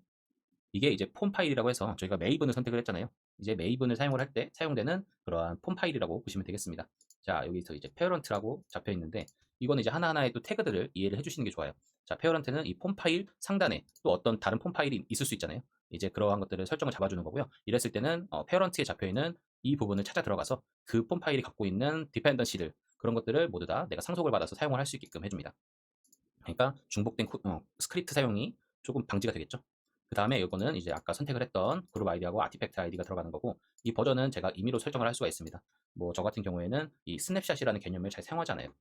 이게 이제 폼 파일이라고 해서 저희가 메이븐을 선택을 했잖아요. 이제 메이븐을 사용을 할 때 사용되는 그러한 폼 파일이라고 보시면 되겠습니다. 자, 여기서 이제 페어런트라고 잡혀 있는데 이거는 이제 하나하나의 또 태그들을 이해를 해주시는 게 좋아요. 자, 페어런트는 이 폼 파일 상단에 또 어떤 다른 폼 파일이 있을 수 있잖아요. 이제 그러한 것들을 설정을 잡아주는 거고요. 이랬을 때는 페어런트에 잡혀 있는 이 부분을 찾아 들어가서 그 폼 파일이 갖고 있는 디펜던시들 그런 것들을 모두 다 내가 상속을 받아서 사용을 할 수 있게끔 해줍니다. 그러니까 중복된 스크립트 사용이 조금 방지가 되겠죠. 그 다음에 이거는 이제 아까 선택을 했던 그룹 아이디하고 아티팩트 아이디가 들어가는 거고 이 버전은 제가 임의로 설정을 할 수가 있습니다. 뭐 저 같은 경우에는 이 스냅샷이라는 개념을 잘 사용하지 않아요.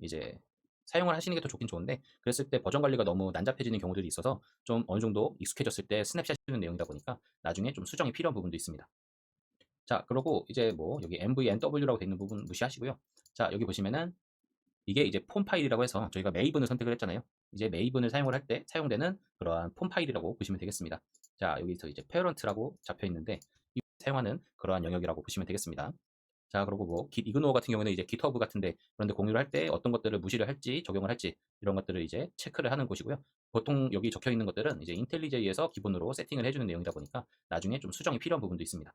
이제 사용을 하시는 게 더 좋긴 좋은데 그랬을 때 버전 관리가 너무 난잡해지는 경우들이 있어서 좀 어느 정도 익숙해졌을 때 스냅샷이 되는 내용이다 보니까 나중에 좀 수정이 필요한 부분도 있습니다. 자, 그리고 이제 뭐 여기 MVNW라고 되어 있는 부분 무시하시고요. 자, 여기 보시면은 이게 이제 폼 파일이라고 해서 저희가 메이븐을 선택을 했잖아요. 이제 메이븐을 사용을 할 때 사용되는 그러한 폼 파일이라고 보시면 되겠습니다. 자, 여기서 이제 페어런트라고 잡혀 있는데 이 사용하는 그러한 영역이라고 보시면 되겠습니다. 자, 그리고 뭐 깃 이그노어 같은 경우는 이제 깃허브 같은데 그런데 공유를 할 때 어떤 것들을 무시를 할지 적용을 할지 이런 것들을 이제 체크를 하는 곳이고요. 보통 여기 적혀 있는 것들은 이제 인텔리제이에서 기본으로 세팅을 해주는 내용이다 보니까 나중에 좀 수정이 필요한 부분도 있습니다.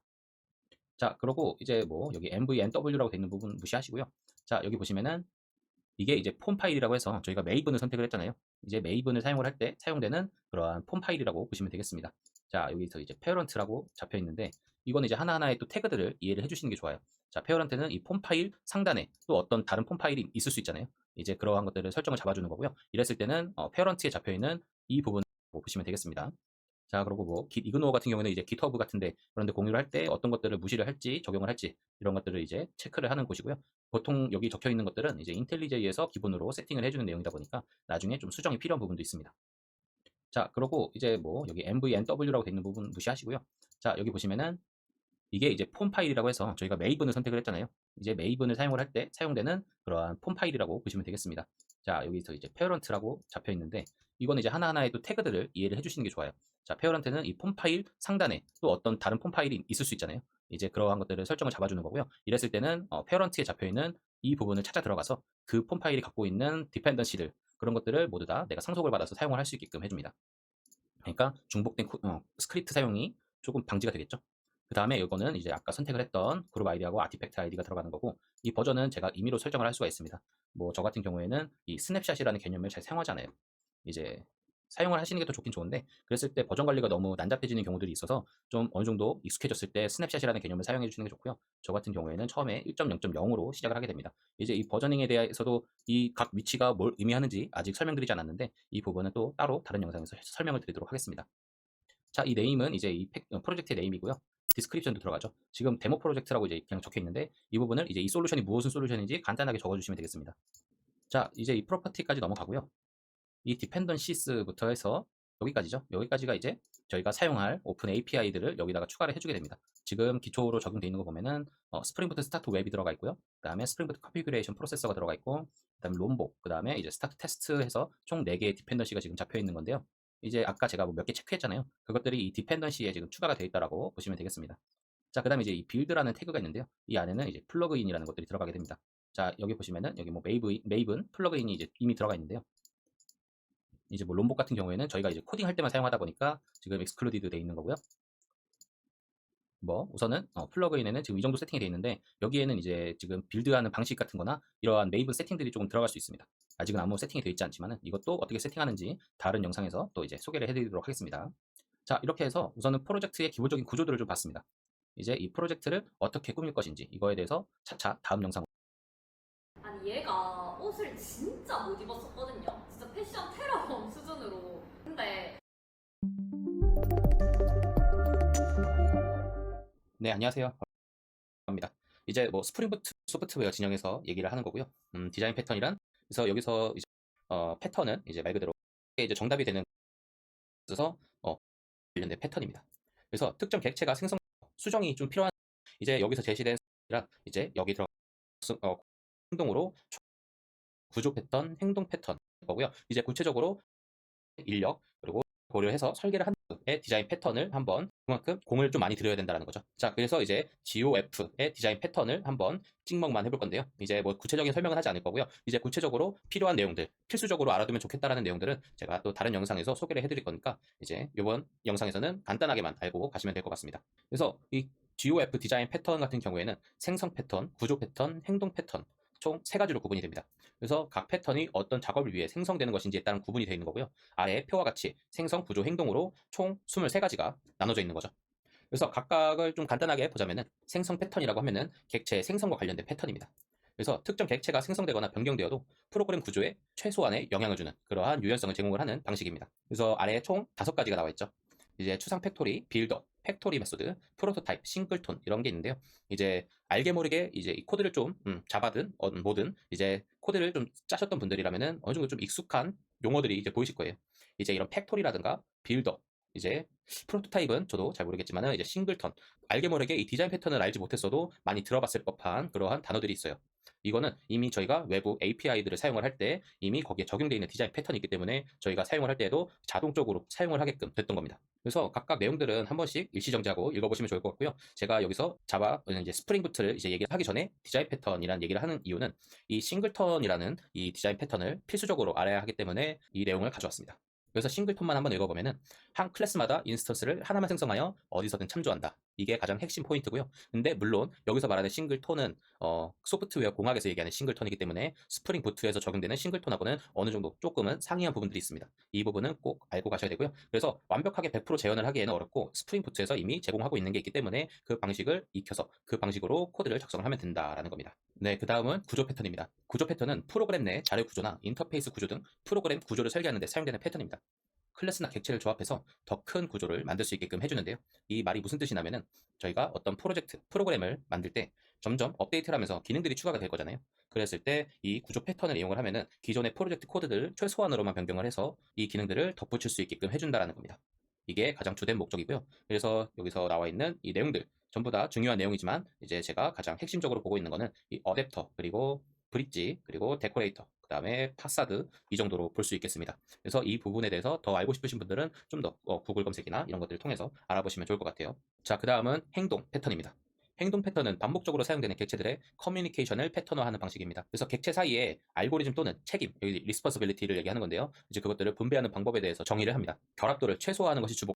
자, 그리고 이제 뭐 여기 MVNW라고 되어 있는 부분 무시하시고요. 자, 여기 보시면은 이게 이제 폼 파일이라고 해서 저희가 메이븐을 선택을 했잖아요. 이제 메이븐을 사용을 할 때 사용되는 그러한 폼 파일이라고 보시면 되겠습니다. 자, 여기서 이제 페어런트라고 잡혀 있는데 이거는 이제 하나하나의 또 태그들을 이해를 해주시는 게 좋아요. 자, 페어런트는 이 폼 파일 상단에 또 어떤 다른 폼 파일이 있을 수 있잖아요. 이제 그러한 것들을 설정을 잡아주는 거고요. 이랬을 때는 페어런트에 잡혀 있는 이 부분을 보시면 되겠습니다. 자, 그리고 뭐 깃 이그노어 같은 경우는 이제 깃허브 같은데 그런데 공유를 할 때 어떤 것들을 무시를 할지 적용을 할지 이런 것들을 이제 체크를 하는 곳이고요. 보통 여기 적혀 있는 것들은 이제 인텔리제이에서 기본으로 세팅을 해주는 내용이다 보니까 나중에 좀 수정이 필요한 부분도 있습니다. 자, 그리고 이제 뭐 여기 MVNW라고 되어 있는 부분 무시하시고요. 자, 여기 보시면은 이게 이제 폼 파일이라고 해서 저희가 메이븐을 선택을 했잖아요. 이제 메이븐을 사용을 할 때 사용되는 그러한 폼 파일이라고 보시면 되겠습니다. 자, 여기서 이제 페어런트라고 잡혀 있는데 이거는 이제 하나하나의 또 태그들을 이해를 해주시는 게 좋아요. 자, 페어런트는 이 폼 파일 상단에 또 어떤 다른 폼 파일이 있을 수 있잖아요. 이제 그러한 것들을 설정을 잡아주는 거고요. 이랬을 때는 페어런트에 잡혀 있는 이 부분을 찾아 들어가서 그 폼 파일이 갖고 있는 디펜던시들 그런 것들을 모두 다 내가 상속을 받아서 사용을 할 수 있게끔 해줍니다. 그러니까 중복된 스크립트 사용이 조금 방지가 되겠죠. 그 다음에 이거는 이제 아까 선택을 했던 그룹 아이디하고 아티팩트 아이디가 들어가는 거고 이 버전은 제가 임의로 설정을 할 수가 있습니다. 뭐 저 같은 경우에는 이 스냅샷이라는 개념을 잘 사용하지 않아요. 이제 사용을 하시는 게 더 좋긴 좋은데 그랬을 때 버전 관리가 너무 난잡해지는 경우들이 있어서 좀 어느 정도 익숙해졌을 때 스냅샷이라는 개념을 사용해 주시는 게 좋고요. 저 같은 경우에는 처음에 1.0.0으로 시작을 하게 됩니다. 이제 이 버저닝에 대해서도 이 각 위치가 뭘 의미하는지 아직 설명드리지 않았는데 이 부분은 또 따로 다른 영상에서 설명을 드리도록 하겠습니다. 자, 이 네임은 이제 이 프로젝트의 네임이고요. 디스크립션도 들어가죠. 지금 데모 프로젝트라고 이제 그냥 적혀 있는데 이 부분을 이제 이 솔루션이 무슨 솔루션인지 간단하게 적어주시면 되겠습니다. 자, 이제 이 프로퍼티까지 넘어가고요. 이 디펜던시스부터 해서 여기까지죠. 여기까지가 이제 저희가 사용할 오픈 API들을 여기다가 추가를 해주게 됩니다. 지금 기초로 적용되어 있는 거 보면은 스프링부트 스타트 웹이 들어가 있고요. 그 다음에 스프링부트 컨피규레이션 프로세서가 들어가 있고, 그 다음에 롬복, 그 다음에 이제 스타트 테스트 해서 총 4개의 디펜던시가 지금 잡혀 있는 건데요. 이제 아까 제가 뭐 몇 개 체크했잖아요. 그것들이 이 디펜던시에 지금 추가가 되어 있다라고 보시면 되겠습니다. 자, 그 다음에 이제 이 빌드라는 태그가 있는데요. 이 안에는 이제 플러그인이라는 것들이 들어가게 됩니다. 자, 여기 보시면은 여기 뭐 메이븐 플러그인이 이제 이미 들어가 있는데요. 이제 뭐 롬복 같은 경우에는 저희가 이제 코딩할 때만 사용하다 보니까 지금 excluded 돼 있는 거고요. 뭐 우선은 플러그인에는 지금 이 정도 세팅이 돼 있는데 여기에는 이제 지금 빌드하는 방식 같은 거나 이러한 메이븐 세팅들이 조금 들어갈 수 있습니다. 아직은 아무 세팅이 되어 있지 않지만은 이것도 어떻게 세팅하는지 다른 영상에서 또 이제 소개를 해드리도록 하겠습니다. 자, 이렇게 해서 우선은 프로젝트의 기본적인 구조들을 좀 봤습니다. 이제 이 프로젝트를 어떻게 꾸밀 것인지 이거에 대해서 차차 다음 영상 아니 얘가 옷을 진짜 진짜 못 입었었거든요. 진짜 패션 테러 수준으로. 근데 네, 안녕하세요. 반갑습니다. 이제 뭐 스프링부트 소프트웨어 진영에서 얘기를 하는 거고요. 디자인 패턴이란, 그래서 여기서 이제 패턴은 이제 말 그대로 이제 정답이 되는 있어서 관련된 패턴입니다. 그래서 특정 객체가 생성 수정이 좀 필요한, 이제 여기서 제시된 라 이제 여기 들어 행동으로 구조 패턴, 행동 패턴 거고요. 이제 구체적으로 인력 그리고 고려해서 설계를 한 후에 디자인 패턴을 한번 그만큼 공을 좀 많이 들여야 된다는 거죠. 자, 그래서 이제 GOF의 디자인 패턴을 한번 찍먹만 해볼 건데요. 이제 뭐 구체적인 설명은 하지 않을 거고요. 이제 구체적으로 필요한 내용들, 필수적으로 알아두면 좋겠다라는 내용들은 제가 또 다른 영상에서 소개를 해드릴 거니까 이제 이번 영상에서는 간단하게만 알고 가시면 될 것 같습니다. 그래서 이 GOF 디자인 패턴 같은 경우에는 생성 패턴, 구조 패턴, 행동 패턴 총 세 가지로 구분이 됩니다. 그래서 각 패턴이 어떤 작업을 위해 생성되는 것인지에 따른 구분이 되어 있는 거고요. 아래 표와 같이 생성, 구조, 행동으로 총 23가지가 나눠져 있는 거죠. 그래서 각각을 좀 간단하게 보자면은 생성 패턴이라고 하면은 객체의 생성과 관련된 패턴입니다. 그래서 특정 객체가 생성되거나 변경되어도 프로그램 구조에 최소한의 영향을 주는 그러한 유연성을 제공을 하는 방식입니다. 그래서 아래에 총 5가지가 나와 있죠. 이제 추상 팩토리, 빌더, 팩토리 메소드, 프로토타입, 싱글톤 이런 게 있는데요. 이제 알게 모르게 이제 이 코드를 좀 자바든 뭐든 이제 코드를 좀 짜셨던 분들이라면은 어느 정도 좀 익숙한 용어들이 이제 보이실 거예요. 이제 이런 팩토리라든가 빌더, 이제 프로토타입은 저도 잘 모르겠지만은 이제 싱글턴, 알게 모르게 이 디자인 패턴을 알지 못했어도 많이 들어봤을 법한 그러한 단어들이 있어요. 이거는 이미 저희가 외부 API들을 사용을 할 때 이미 거기에 적용되어 있는 디자인 패턴이 있기 때문에 저희가 사용을 할 때에도 자동적으로 사용을 하게끔 됐던 겁니다. 그래서 각각 내용들은 한 번씩 일시정지하고 읽어보시면 좋을 것 같고요. 제가 여기서 자바 이제 스프링부트를 이제 얘기하기 전에 디자인 패턴이라는 얘기를 하는 이유는 이 싱글턴이라는 이 디자인 패턴을 필수적으로 알아야 하기 때문에 이 내용을 가져왔습니다. 그래서 싱글톤만 한번 읽어보면은 한 클래스마다 인스턴스를 하나만 생성하여 어디서든 참조한다. 이게 가장 핵심 포인트고요. 근데 물론 여기서 말하는 싱글톤은 소프트웨어 공학에서 얘기하는 싱글톤이기 때문에 스프링 부트에서 적용되는 싱글톤하고는 어느 정도 조금은 상이한 부분들이 있습니다. 이 부분은 꼭 알고 가셔야 되고요. 그래서 완벽하게 100% 재현을 하기에는 어렵고 스프링 부트에서 이미 제공하고 있는 게 있기 때문에 그 방식을 익혀서 그 방식으로 코드를 작성을 하면 된다라는 겁니다. 네, 그 다음은 구조 패턴입니다. 구조 패턴은 프로그램 내 자료 구조나 인터페이스 구조 등 프로그램 구조를 설계하는 데 사용되는 패턴입니다. 클래스나 객체를 조합해서 더 큰 구조를 만들 수 있게끔 해주는데요. 이 말이 무슨 뜻이냐면은 저희가 어떤 프로그램을 만들 때 점점 업데이트를 하면서 기능들이 추가가 될 거잖아요. 그랬을 때 이 구조 패턴을 이용을 하면은 기존의 프로젝트 코드들을 최소한으로만 변경을 해서 이 기능들을 덧붙일 수 있게끔 해준다라는 겁니다. 이게 가장 주된 목적이고요. 그래서 여기서 나와 있는 이 내용들 전부 다 중요한 내용이지만 이제 제가 가장 핵심적으로 보고 있는 거는 이 어댑터 그리고 브릿지 그리고 데코레이터 그 다음에 파사드 이 정도로 볼 수 있겠습니다. 그래서 이 부분에 대해서 더 알고 싶으신 분들은 좀 더 구글 검색이나 이런 것들을 통해서 알아보시면 좋을 것 같아요. 자, 그 다음은 행동 패턴입니다. 행동 패턴은 반복적으로 사용되는 객체들의 커뮤니케이션을 패턴화하는 방식입니다. 그래서 객체 사이에 알고리즘 또는 책임, 여기 리스폰시빌리티를 얘기하는 건데요. 이제 그것들을 분배하는 방법에 대해서 정의를 합니다. 결합도를 최소화하는 것이 주목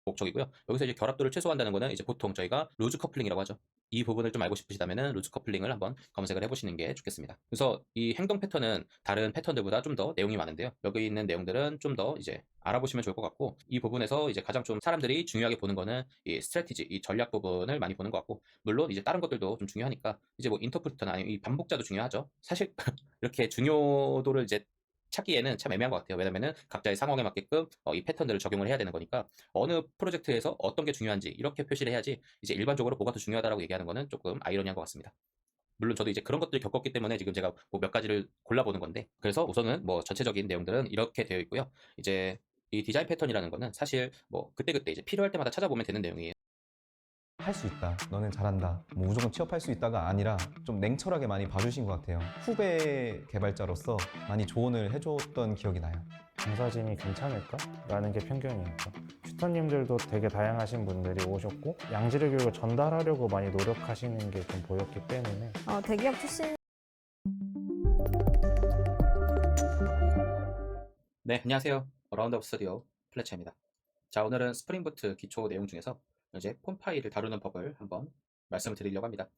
목적이고요. 여기서 이제 결합도를 최소화한다는 거는 이제 보통 저희가 루즈 커플링이라고 하죠. 이 부분을 좀 알고 싶으시다면은 루즈 커플링을 한번 검색을 해보시는 게 좋겠습니다. 그래서 이 행동 패턴은 다른 패턴들보다 좀 더 내용이 많은데요. 여기 있는 내용들은 좀 더 이제 알아보시면 좋을 것 같고 이 부분에서 이제 가장 좀 사람들이 중요하게 보는 거는 이 스트래티지, 이 전략 부분을 많이 보는 것 같고 물론 이제 다른 것들도 좀 중요하니까 이제 뭐 인터프리터나 아니면 이 반복자도 중요하죠. 사실 이렇게 중요도를 이제 찾기에는 참 애매한 것 같아요. 왜냐면은 각자의 상황에 맞게끔 이 패턴들을 적용을 해야 되는 거니까 어느 프로젝트에서 어떤 게 중요한지 이렇게 표시를 해야지 이제 일반적으로 뭐가 더 중요하다라고 얘기하는 거는 조금 아이러니한 것 같습니다. 물론 저도 이제 그런 것들을 겪었기 때문에 지금 제가 뭐 몇 가지를 골라보는 건데 그래서 우선은 뭐 전체적인 내용들은 이렇게 되어 있고요. 이제 이 디자인 패턴이라는 거는 사실 뭐 그때그때 이제 필요할 때마다 찾아보면 되는 내용이에요. 할 수 있다, 너는 잘한다, 뭐 무조건 취업할 수 있다가 아니라 좀 냉철하게 많이 봐주신 것 같아요. 후배 개발자로서 많이 조언을 해줬던 기억이 나요. 강사진이 괜찮을까? 라는 게 편견이었죠. 슈터님들도 되게 다양하신 분들이 오셨고 양질의 교육을 전달하려고 많이 노력하시는 게 좀 보였기 때문에 대기업 출신 네, 안녕하세요. 라운드업 스튜디오 플래처입니다. 자, 오늘은 스프링부트 기초 내용 중에서 이제 폼 파일을 다루는 법을 한번 말씀을 드리려고 합니다.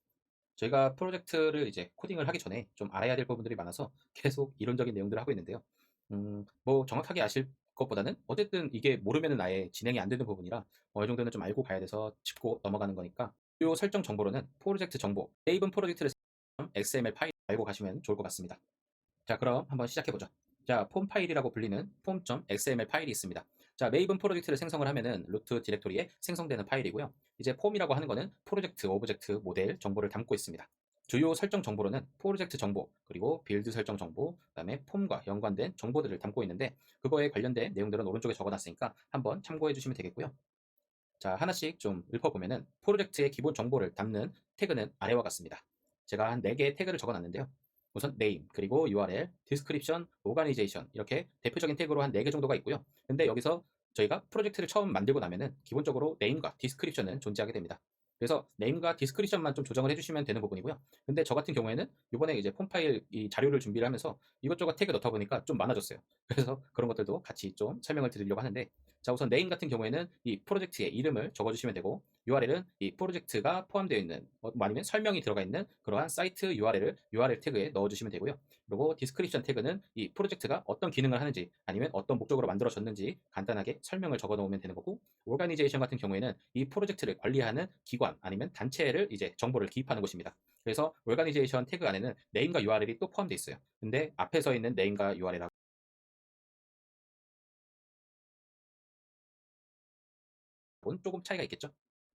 저희가 프로젝트를 이제 코딩을 하기 전에 좀 알아야 될 부분들이 많아서 계속 이론적인 내용들을 하고 있는데요. 뭐 정확하게 아실 것보다는 어쨌든 이게 모르면은 아예 진행이 안 되는 부분이라 어느 정도는 좀 알고 가야 돼서 짚고 넘어가는 거니까 이 설정 정보로는 프로젝트 정보, 레이븐 프로젝트를 XML 파일 알고 가시면 좋을 것 같습니다. 자, 그럼 한번 시작해보죠. 자, 폼 파일이라고 불리는 폼.xml 파일이 있습니다. 자, 메이븐 프로젝트를 생성을 하면은 루트 디렉토리에 생성되는 파일이고요. 이제 폼이라고 하는 거는 프로젝트, 오브젝트, 모델 정보를 담고 있습니다. 주요 설정 정보로는 프로젝트 정보, 그리고 빌드 설정 정보, 그다음에 폼과 연관된 정보들을 담고 있는데 그거에 관련된 내용들은 오른쪽에 적어놨으니까 한번 참고해 주시면 되겠고요. 자, 하나씩 좀 읊어보면은 프로젝트의 기본 정보를 담는 태그는 아래와 같습니다. 제가 한 4개의 태그를 적어놨는데요. 우선 name, 그리고 URL, description, organization 이렇게 대표적인 태그로 한 4개 정도가 있고요. 근데 여기서 저희가 프로젝트를 처음 만들고 나면은 기본적으로 name과 description은 존재하게 됩니다. 그래서 name과 description만 좀 조정을 해주시면 되는 부분이고요. 근데 저 같은 경우에는 이번에 이제 폼 파일 이 자료를 준비를 하면서 이것저것 태그 넣다 보니까 좀 많아졌어요. 그래서 그런 것들도 같이 좀 설명을 드리려고 하는데, 자, 우선 name 같은 경우에는 이 프로젝트의 이름을 적어주시면 되고, URL은 이 프로젝트가 포함되어 있는 아니면 설명이 들어가 있는 그러한 사이트 URL을 URL 태그에 넣어주시면 되고요. 그리고 디스크립션 태그는 이 프로젝트가 어떤 기능을 하는지 아니면 어떤 목적으로 만들어졌는지 간단하게 설명을 적어 놓으면 되는 거고, 오가니제이션 같은 경우에는 이 프로젝트를 관리하는 기관 아니면 단체를 이제 정보를 기입하는 곳입니다. 그래서 오가니제이션 태그 안에는 네임과 URL이 또 포함되어 있어요. 근데 앞에 서 있는 네임과 URL하고 조금 차이가 있겠죠.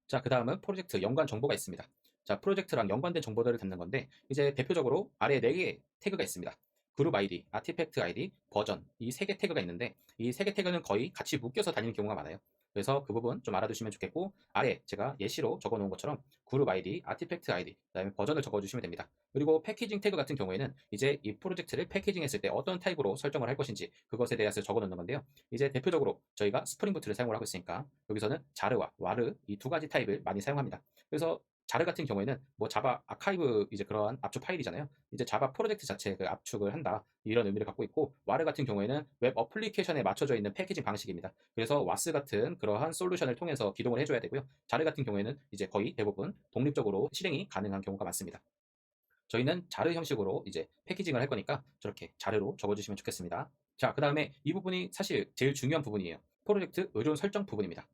자, 그 다음은 프로젝트 연관 정보가 있습니다. 자, 프로젝트랑 연관된 정보들을 담는 건데, 이제 대표적으로 아래에 4개의 태그가 있습니다. 그룹 ID, 아티팩트 ID, 버전, 이 3개 태그가 있는데, 이 3개 태그는 거의 같이 묶여서 다니는 경우가 많아요. 그래서 그 부분 좀 알아두시면 좋겠고, 아래 제가 예시로 적어 놓은 것처럼 그룹 ID, 아티팩트 ID, 그다음에 버전을 적어 주시면 됩니다. 그리고 패키징 태그 같은 경우에는 이제 이 프로젝트를 패키징 했을 때 어떤 타입으로 설정을 할 것인지 그것에 대해서 적어 놓는 건데요. 이제 대표적으로 저희가 스프링 부트를 사용을 하고 있으니까 여기서는 자르와 와르 이 2가지 타입을 많이 사용합니다. 그래서 자르 같은 경우에는 뭐 자바 아카이브 이제 그러한 압축 파일이잖아요. 이제 자바 프로젝트 자체에 그 압축을 한다 이런 의미를 갖고 있고, 와르 같은 경우에는 웹 어플리케이션에 맞춰져 있는 패키징 방식입니다. 그래서 와스 같은 그러한 솔루션을 통해서 기동을 해줘야 되고요. 자르 같은 경우에는 이제 거의 대부분 독립적으로 실행이 가능한 경우가 많습니다. 저희는 자르 형식으로 이제 패키징을 할 거니까 저렇게 자르로 적어주시면 좋겠습니다. 자, 그 다음에 이 부분이 사실 제일 중요한 부분이에요. 프로젝트 의존 설정 부분입니다.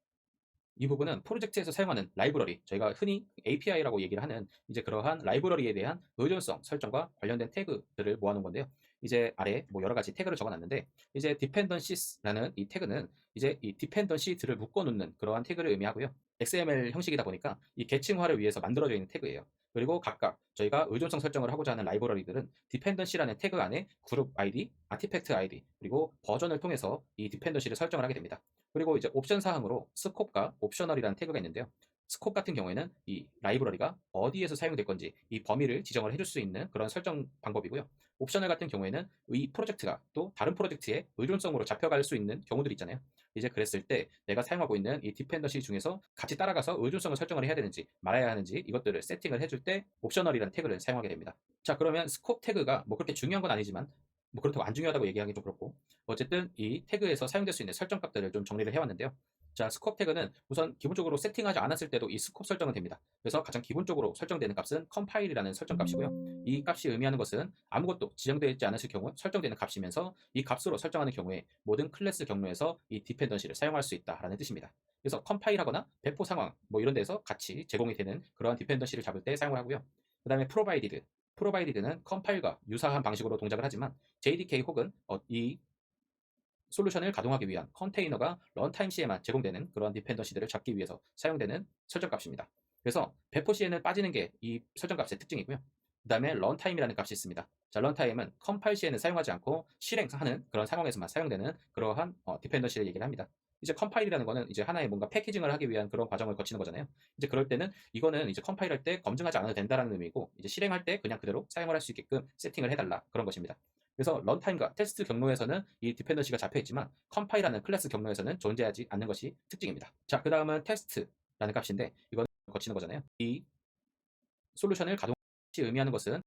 이 부분은 프로젝트에서 사용하는 라이브러리, 저희가 흔히 API라고 얘기를 하는 이제 그러한 라이브러리에 대한 의존성 설정과 관련된 태그들을 모아놓은 건데요. 이제 아래 뭐 여러 가지 태그를 적어놨는데, 이제 dependenties라는 이 태그는 이제 이 dependency들을 묶어놓는 그러한 태그를 의미하고요. XML 형식이다 보니까 이 계층화를 위해서 만들어져 있는 태그예요. 그리고 각각 저희가 의존성 설정을 하고자 하는 라이브러리들은 dependency라는 태그 안에 그룹 ID, 아티팩트 ID, 그리고 버전을 통해서 이 dependency를 설정을 하게 됩니다. 그리고 이제 옵션 사항으로 스콥과 옵셔널이라는 태그가 있는데요. 스콥 같은 경우에는 이 라이브러리가 어디에서 사용될 건지 이 범위를 지정을 해줄 수 있는 그런 설정 방법이고요. 옵셔널 같은 경우에는 이 프로젝트가 또 다른 프로젝트의 의존성으로 잡혀갈 수 있는 경우들 있잖아요. 이제 그랬을 때 내가 사용하고 있는 이 디펜던시 중에서 같이 따라가서 의존성을 설정을 해야 되는지 말아야 하는지 이것들을 세팅을 해줄 때 옵셔널이라는 태그를 사용하게 됩니다. 자, 그러면 스콥 태그가 뭐 그렇게 중요한 건 아니지만 뭐 그렇다고 안 중요하다고 얘기하기 좀 그렇고, 어쨌든 이 태그에서 사용될 수 있는 설정 값들을 좀 정리를 해왔는데요. 자, 스콥 태그는 우선 기본적으로 세팅하지 않았을 때도 이 스콥 설정은 됩니다. 그래서 가장 기본적으로 설정되는 값은 컴파일이라는 설정 값이고요. 이 값이 의미하는 것은 아무것도 지정되어 있지 않으실 경우 설정되는 값이면서 이 값으로 설정하는 경우에 모든 클래스 경로에서 이 디펜던시를 사용할 수 있다라는 뜻입니다. 그래서 컴파일하거나 배포 상황 뭐 이런 데서 같이 제공이 되는 그러한 디펜던시를 잡을 때 사용을 하고요. 그 다음에 프로바이디드는 컴파일과 유사한 방식으로 동작을 하지만 JDK 혹은 이 솔루션을 가동하기 위한 컨테이너가 런타임 시에만 제공되는 그런 디펜던시들을 잡기 위해서 사용되는 설정값입니다. 그래서 배포 시에는 빠지는 게 이 설정값의 특징이고요. 그 다음에 런타임이라는 값이 있습니다. 자, 런타임은 컴파일 시에는 사용하지 않고 실행하는 그런 상황에서만 사용되는 그러한 디펜던시를 얘기를 합니다. 이제 컴파일이라는 거는 이제 하나의 뭔가 패키징을 하기 위한 그런 과정을 거치는 거잖아요. 이제 그럴 때는 이거는 이제 컴파일할 때 검증하지 않아도 된다라는 의미고, 이제 실행할 때 그냥 그대로 사용을 할 수 있게끔 세팅을 해달라 그런 것입니다. 그래서 런타임과 테스트 경로에서는 이 디펜던시가 잡혀있지만 컴파일하는 클래스 경로에서는 존재하지 않는 것이 특징입니다. 자, 그 다음은 테스트라는 값인데 이건 거치는 거잖아요. 이 솔루션을 가동시 의미하는 것은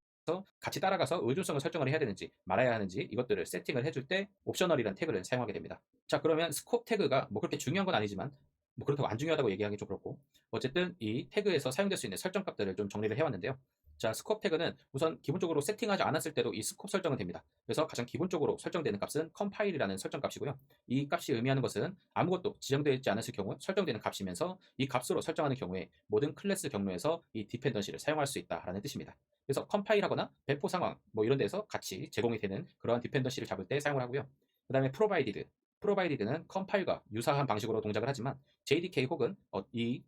같이 따라가서 의존성을 설정을 해야 되는지 말아야 하는지 이것들을 세팅을 해줄 때 옵셔널이라는 태그를 사용하게 됩니다. 자, 그러면 스콥 태그가 뭐 그렇게 중요한 건 아니지만 뭐 그렇다고 안 중요하다고 얘기하기 좀 그렇고, 어쨌든 이 태그에서 사용될 수 있는 설정 값들을 좀 정리를 해왔는데요. 자, 스콥 태그는 우선 기본적으로 세팅하지 않았을 때도 이 스콥 설정은 됩니다. 그래서 가장 기본적으로 설정되는 값은 컴파일이라는 설정 값이고요. 이 값이 의미하는 것은 아무것도 지정되어 있지 않았을 경우 설정되는 값이면서 이 값으로 설정하는 경우에 모든 클래스 경로에서 이 디펜던시를 사용할 수 있다라는 뜻입니다. 그래서 컴파일하거나 배포 상황 뭐 이런 데서 같이 제공이 되는 그러한 디펜던시를 잡을 때 사용을 하고요. 그 다음에 프로바이디드는 컴파일과 유사한 방식으로 동작을 하지만 JDK 혹은 이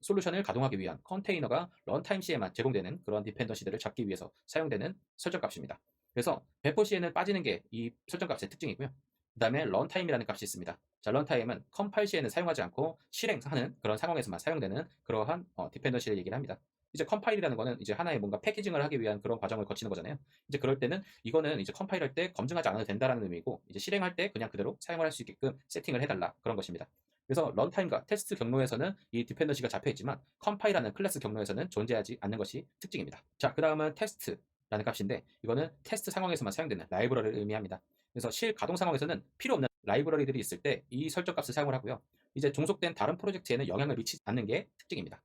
솔루션을 가동하기 위한 컨테이너가 런타임 시에만 제공되는 그런 디펜던시들을 잡기 위해서 사용되는 설정값입니다. 그래서 배포 시에는 빠지는 게 이 설정값의 특징이고요. 그 다음에 런타임이라는 값이 있습니다. 자, 런타임은 컴파일 시에는 사용하지 않고 실행하는 그런 상황에서만 사용되는 그러한 디펜던시를 얘기를 합니다. 이제 컴파일이라는 거는 이제 하나의 뭔가 패키징을 하기 위한 그런 과정을 거치는 거잖아요. 이제 그럴 때는 이거는 이제 컴파일할 때 검증하지 않아도 된다라는 의미고, 이제 실행할 때 그냥 그대로 사용을 할 수 있게끔 세팅을 해달라 그런 것입니다. 그래서 런타임과 테스트 경로에서는 이 디펜던시가 잡혀 있지만 컴파일하는 클래스 경로에서는 존재하지 않는 것이 특징입니다. 자, 그 다음은 테스트라는 값인데 이거는 테스트 상황에서만 사용되는 라이브러리를 의미합니다. 그래서 실 가동 상황에서는 필요 없는 라이브러리들이 있을 때 이 설정 값을 사용을 하고요. 이제 종속된 다른 프로젝트에는 영향을 미치지 않는 게 특징입니다.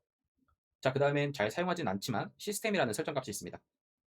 자, 그 다음엔 잘 사용하진 않지만 시스템이라는 설정 값이 있습니다.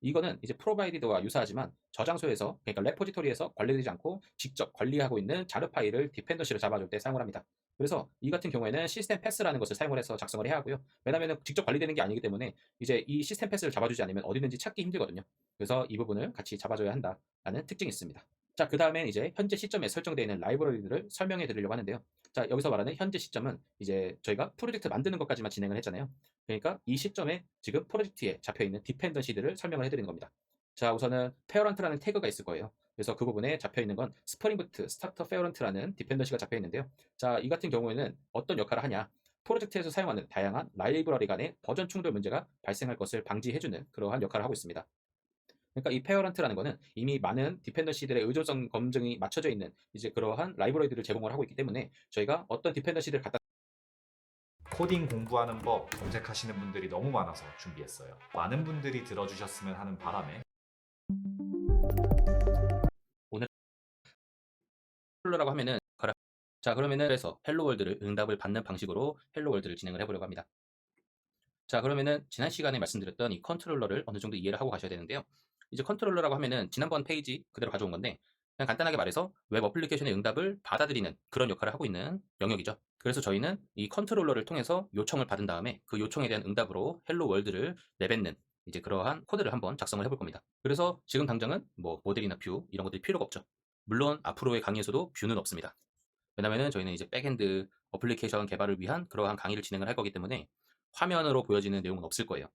이거는 이제 프로바이디드와 유사하지만 저장소에서, 그러니까 레포지토리에서 관리되지 않고 직접 관리하고 있는 자르 파일을 디펜던시로 잡아줄 때 사용을 합니다. 그래서 이 같은 경우에는 시스템 패스라는 것을 사용을 해서 작성을 해야 하고요. 왜냐하면 직접 관리되는 게 아니기 때문에 이제 이 시스템 패스를 잡아주지 않으면 어디든지 찾기 힘들거든요. 그래서 이 부분을 같이 잡아줘야 한다라는 특징이 있습니다. 자, 그 다음에 이제 현재 시점에 설정되어 있는 라이브러리들을 설명해 드리려고 하는데요. 자, 여기서 말하는 현재 시점은 이제 저희가 프로젝트 만드는 것까지만 진행을 했잖아요. 그러니까 이 시점에 지금 프로젝트에 잡혀있는 디펜던시들을 설명을 해드리는 겁니다. 자, 우선은 페어런트라는 태그가 있을 거예요. 그래서 그 부분에 잡혀있는 건 스프링부트 스타터 페어런트라는 디펜던시가 잡혀있는데요. 자, 이 같은 경우에는 어떤 역할을 하냐, 프로젝트에서 사용하는 다양한 라이브러리 간의 버전 충돌 문제가 발생할 것을 방지해주는 그러한 역할을 하고 있습니다. 그러니까 이 페어런트라는 거는 이미 많은 디펜던시들의 의존성 검증이 맞춰져 있는 이제 그러한 라이브러리들을 제공을 하고 있기 때문에 저희가 어떤 디펜던시들을 갖다 코딩 공부하는 법 검색하시는 분들이 너무 많아서 준비했어요. 많은 분들이 들어주셨으면 하는 바람에 헬로라고 하면은 자, 그러면은 그래서 헬로월드를 응답을 받는 방식으로 헬로월드를 진행을 해보려고 합니다. 자, 그러면은 지난 시간에 말씀드렸던 이 컨트롤러를 어느 정도 이해를 하고 가셔야 되는데요. 이제 컨트롤러라고 하면은 지난번 페이지 그대로 가져온 건데 그냥 간단하게 말해서 웹 어플리케이션의 응답을 받아들이는 그런 역할을 하고 있는 영역이죠. 그래서 저희는 이 컨트롤러를 통해서 요청을 받은 다음에 그 요청에 대한 응답으로 헬로 월드를 내뱉는 이제 그러한 코드를 한번 작성을 해볼 겁니다. 그래서 지금 당장은 뭐 모델이나 뷰 이런 것들이 필요가 없죠. 물론 앞으로의 강의에서도 뷰는 없습니다. 왜냐면은 저희는 이제 백엔드 어플리케이션 개발을 위한 그러한 강의를 진행을 할 거기 때문에 화면으로 보여지는 내용은 없을 거예요.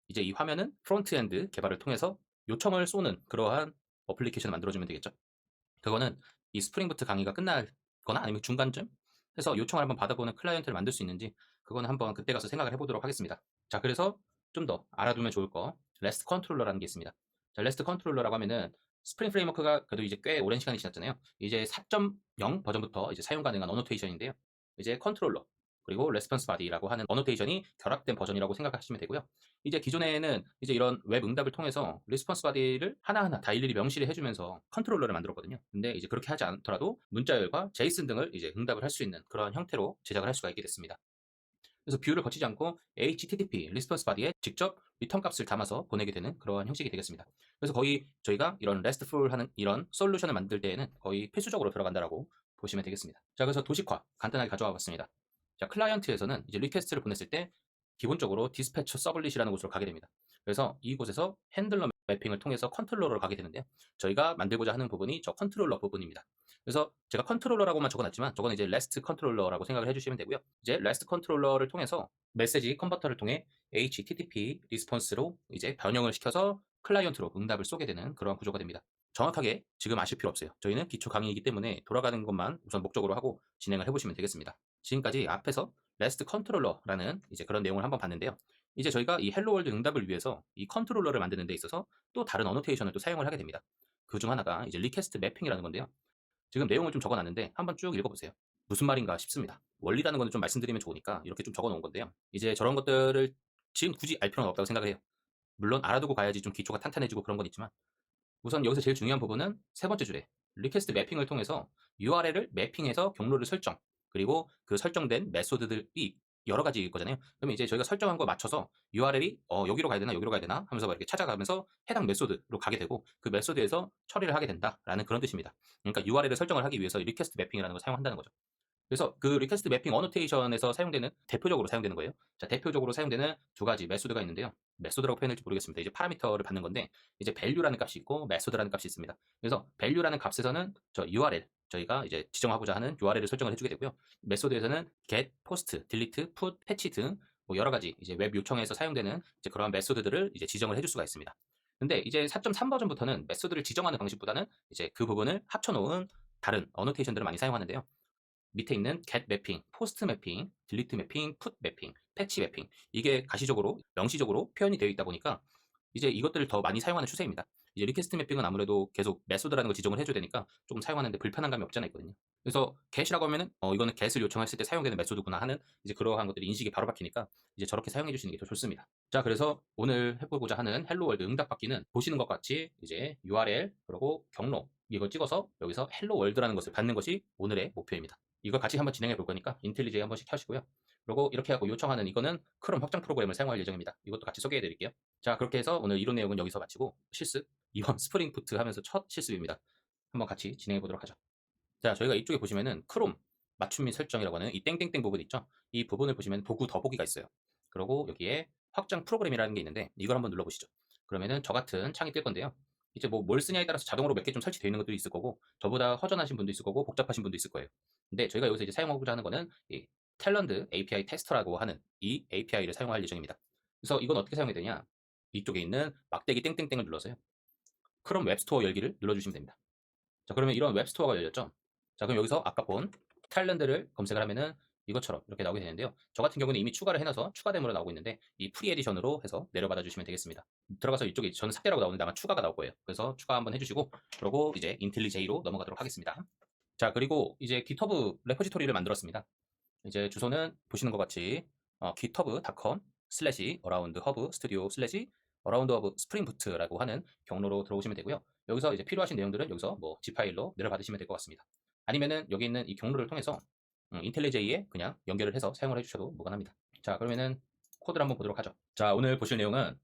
이제 이 화면은 프론트엔드 개발을 통해서 요청을 쏘는 그러한 어플리케이션을 만들어주면 되겠죠. 그거는 이 스프링부트 강의가 끝나거나 아니면 중간쯤 해서 요청을 한번 받아보는 클라이언트를 만들 수 있는지 그거는 한번 그때 가서 생각을 해보도록 하겠습니다. 자, 그래서 좀 더 알아두면 좋을 거 레스트 컨트롤러라는 게 있습니다. 자, 레스트 컨트롤러라고 하면은 스프링 프레임워크가 그래도 이제 꽤 오랜 시간이 지났잖아요. 이제 4.0 버전부터 이제 사용 가능한 어노테이션인데요. 이제 컨트롤러 그리고 레스폰스 바디라고 하는 어노테이션이 결합된 버전이라고 생각하시면 되고요. 이제 기존에는 이제 이런 웹 응답을 통해서 리스폰스 바디를 하나하나 다 일일이 명시를 해주면서 컨트롤러를 만들었거든요. 근데 이제 그렇게 하지 않더라도 문자열과 제이슨 등을 이제 응답을 할 수 있는 그런 형태로 제작을 할 수가 있게 됐습니다. 그래서 뷰를 거치지 않고 HTTP 리스폰스 바디에 직접 리턴 값을 담아서 보내게 되는 그러한 형식이 되겠습니다. 그래서 거의 저희가 이런 RESTful 하는 이런 솔루션을 만들 때에는 거의 필수적으로 들어간다라고 보시면 되겠습니다. 자, 그래서 도식화 간단하게 가져와 봤습니다. 자, 클라이언트에서는 이제 리퀘스트를 보냈을 때 기본적으로 디스패처 서블릿이라는 곳으로 가게 됩니다. 그래서 이곳에서 핸들러 매핑을 통해서 컨트롤러로 가게 되는데요. 저희가 만들고자 하는 부분이 저 컨트롤러 부분입니다. 그래서 제가 컨트롤러라고만 적어놨지만 저건 이제 REST 컨트롤러라고 생각을 해주시면 되고요. 이제 REST 컨트롤러를 통해서 메시지 컨버터를 통해 HTTP 리스폰스로 이제 변형을 시켜서 클라이언트로 응답을 쏘게 되는 그런 구조가 됩니다. 정확하게 지금 아실 필요 없어요. 저희는 기초 강의이기 때문에 돌아가는 것만 우선 목적으로 하고 진행을 해보시면 되겠습니다. 지금까지 앞에서 REST 컨트롤러라는 이제 그런 내용을 한번 봤는데요. 이제 저희가 이 헬로 월드 응답을 위해서 이 컨트롤러를 만드는 데 있어서 또 다른 어노테이션을 또 사용을 하게 됩니다. 그 중 하나가 이제 리퀘스트 매핑이라는 건데요. 지금 내용을 좀 적어놨는데 한번 쭉 읽어보세요. 무슨 말인가 싶습니다. 원리라는 거는 좀 말씀드리면 좋으니까 이렇게 좀 적어놓은 건데요. 이제 저런 것들을 지금 굳이 알 필요는 없다고 생각을 해요. 물론 알아두고 가야지 좀 기초가 탄탄해지고 그런 건 있지만 우선 여기서 제일 중요한 부분은 세 번째 줄에 리퀘스트 매핑을 통해서 URL을 매핑해서 경로를 설정 그리고 그 설정된 메소드들이 여러 가지 거잖아요. 그러면 이제 저희가 설정한 거 맞춰서 URL이 여기로 가야 되나 여기로 가야 되나 하면서 막 이렇게 찾아가면서 해당 메소드로 가게 되고 그 메소드에서 처리를 하게 된다라는 그런 뜻입니다. 그러니까 URL을 설정을 하기 위해서 리퀘스트 매핑이라는 걸 사용한다는 거죠. 그래서 그 리퀘스트 매핑 어노테이션에서 사용되는 대표적으로 사용되는 거예요. 자, 대표적으로 사용되는 두 가지 메소드가 있는데요. 메소드라고 표현할지 모르겠습니다. 이제 파라미터를 받는 건데 이제 value라는 값이 있고 메소드라는 값이 있습니다. 그래서 value라는 값에서는 저 URL 저희가 이제 지정하고자 하는 URL을 설정을 해주게 되고요. 메소드에서는 get, post, delete, put, patch 등 뭐 여러 가지 이제 웹 요청에서 사용되는 이제 그러한 메소드들을 이제 지정을 해줄 수가 있습니다. 근데 이제 4.3 버전부터는 메소드를 지정하는 방식보다는 이제 그 부분을 합쳐놓은 다른 어노테이션들을 많이 사용하는데요. 밑에 있는 get 매핑, post 매핑, delete 매핑, put 매핑, patch 매핑 이게 가시적으로 명시적으로 표현이 되어 있다 보니까 이제 이것들을 더 많이 사용하는 추세입니다. 이제 리퀘스트 매핑은 아무래도 계속 메소드라는 걸 지정을 해줘야 되니까 조금 사용하는데 불편한 감이 없지 않아 있거든요. 그래서 get이라고 하면은 이거는 get을 요청했을 때 사용되는 메소드구나 하는 이제 그러한 것들이 인식이 바로 박히니까 이제 저렇게 사용해 주시는 게 더 좋습니다. 자, 그래서 오늘 해보고자 하는 헬로 월드 응답 받기는 보시는 것 같이 이제 URL 그리고 경로 이걸 찍어서 여기서 헬로 월드라는 것을 받는 것이 오늘의 목표입니다. 이걸 같이 한번 진행해 볼 거니까 인텔리제이 한 번씩 켜시고요. 그리고 이렇게 하고 요청하는 이거는 크롬 확장 프로그램을 사용할 예정입니다. 이것도 같이 소개해 드릴게요. 자, 그렇게 해서 오늘 이론 내용은 여기서 마치고 실습 이번 스프링 부트 하면서 첫 실습입니다. 한번 같이 진행해 보도록 하죠. 자, 저희가 이쪽에 보시면은 크롬 맞춤 및 설정이라고 하는 이 땡땡땡 부분 있죠? 이 부분을 보시면 도구 더보기가 있어요. 그리고 여기에 확장 프로그램이라는 게 있는데 이걸 한번 눌러보시죠. 그러면은 저 같은 창이 뜰 건데요. 이제 뭐 뭘 쓰냐에 따라서 자동으로 몇 개 좀 설치되어 있는 것도 있을 거고 저보다 허전하신 분도 있을 거고 복잡하신 분도 있을 거예요. 근데 저희가 여기서 이제 사용하고자 하는 거는 이 탤런트 API 테스터라고 하는 이 API를 사용할 예정입니다. 그래서 이건 어떻게 사용이 되냐? 이쪽에 있는 막대기 땡땡땡을 눌러서요. 크롬 웹스토어 열기를 눌러주시면 됩니다. 자, 그러면 이런 웹스토어가 열렸죠? 자, 그럼 여기서 아까 본 탤런트를 검색을 하면은 이것처럼 이렇게 나오게 되는데요. 저 같은 경우는 이미 추가를 해놔서 추가됨으로 나오고 있는데 이 프리 에디션으로 해서 내려받아 주시면 되겠습니다. 들어가서 이쪽에 저는 삭제라고 나오는데 아마 추가가 나올 거예요. 그래서 추가 한번 해주시고 그리고 이제 인텔리제이로 넘어가도록 하겠습니다. 자, 그리고 이제 GitHub 레포지토리를 만들었습니다. 이제 주소는 보시는 것 같이 github.com/aroundhubstudio/aroundofspringboot라고 하는 경로로 들어오시면 되고요. 여기서 이제 필요하신 내용들은 여기서 뭐 zip 파일로 내려받으시면 될 것 같습니다. 아니면은 여기 있는 이 경로를 통해서 인텔리제이에 그냥 연결을 해서 사용을 해주셔도 무관합니다. 자, 그러면은 코드를 한번 보도록 하죠. 자, 오늘 보실 내용은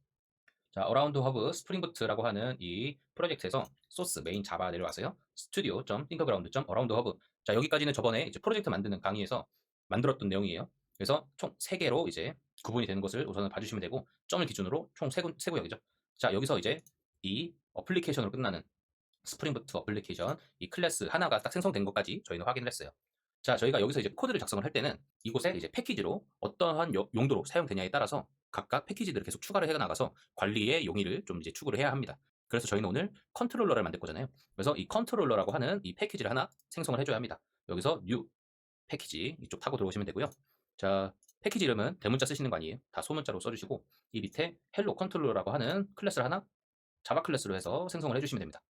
자, 어라운드 허브 스프링부트라고 하는 이 프로젝트에서 소스 메인 자바 내려와서요. studio.thinkground.aroundhub 자, 여기까지는 저번에 이제 프로젝트 만드는 강의에서 만들었던 내용이에요. 그래서 총 3개로 이제 구분이 되는 것을 우선은 봐주시면 되고 점을 기준으로 총 3구역이죠. 자, 여기서 이제 이 어플리케이션으로 끝나는 스프링부트 어플리케이션 이 클래스 하나가 딱 생성된 것까지 저희는 확인을 했어요. 자, 저희가 여기서 이제 코드를 작성을 할 때는 이곳에 이제 패키지로 어떠한 용도로 사용되냐에 따라서 각각 패키지들을 계속 추가를 해 나가서 관리의 용의를 좀 이제 추구를 해야 합니다. 그래서 저희는 오늘 컨트롤러를 만들 거잖아요. 그래서 이 컨트롤러라고 하는 이 패키지를 하나 생성을 해줘야 합니다. 여기서 new 패키지 이쪽 타고 들어오시면 되고요. 자, 패키지 이름은 대문자 쓰시는 거 아니에요. 다 소문자로 써주시고 이 밑에 헬로 컨트롤러라고 하는 클래스를 하나 자바 클래스로 해서 생성을 해주시면 됩니다.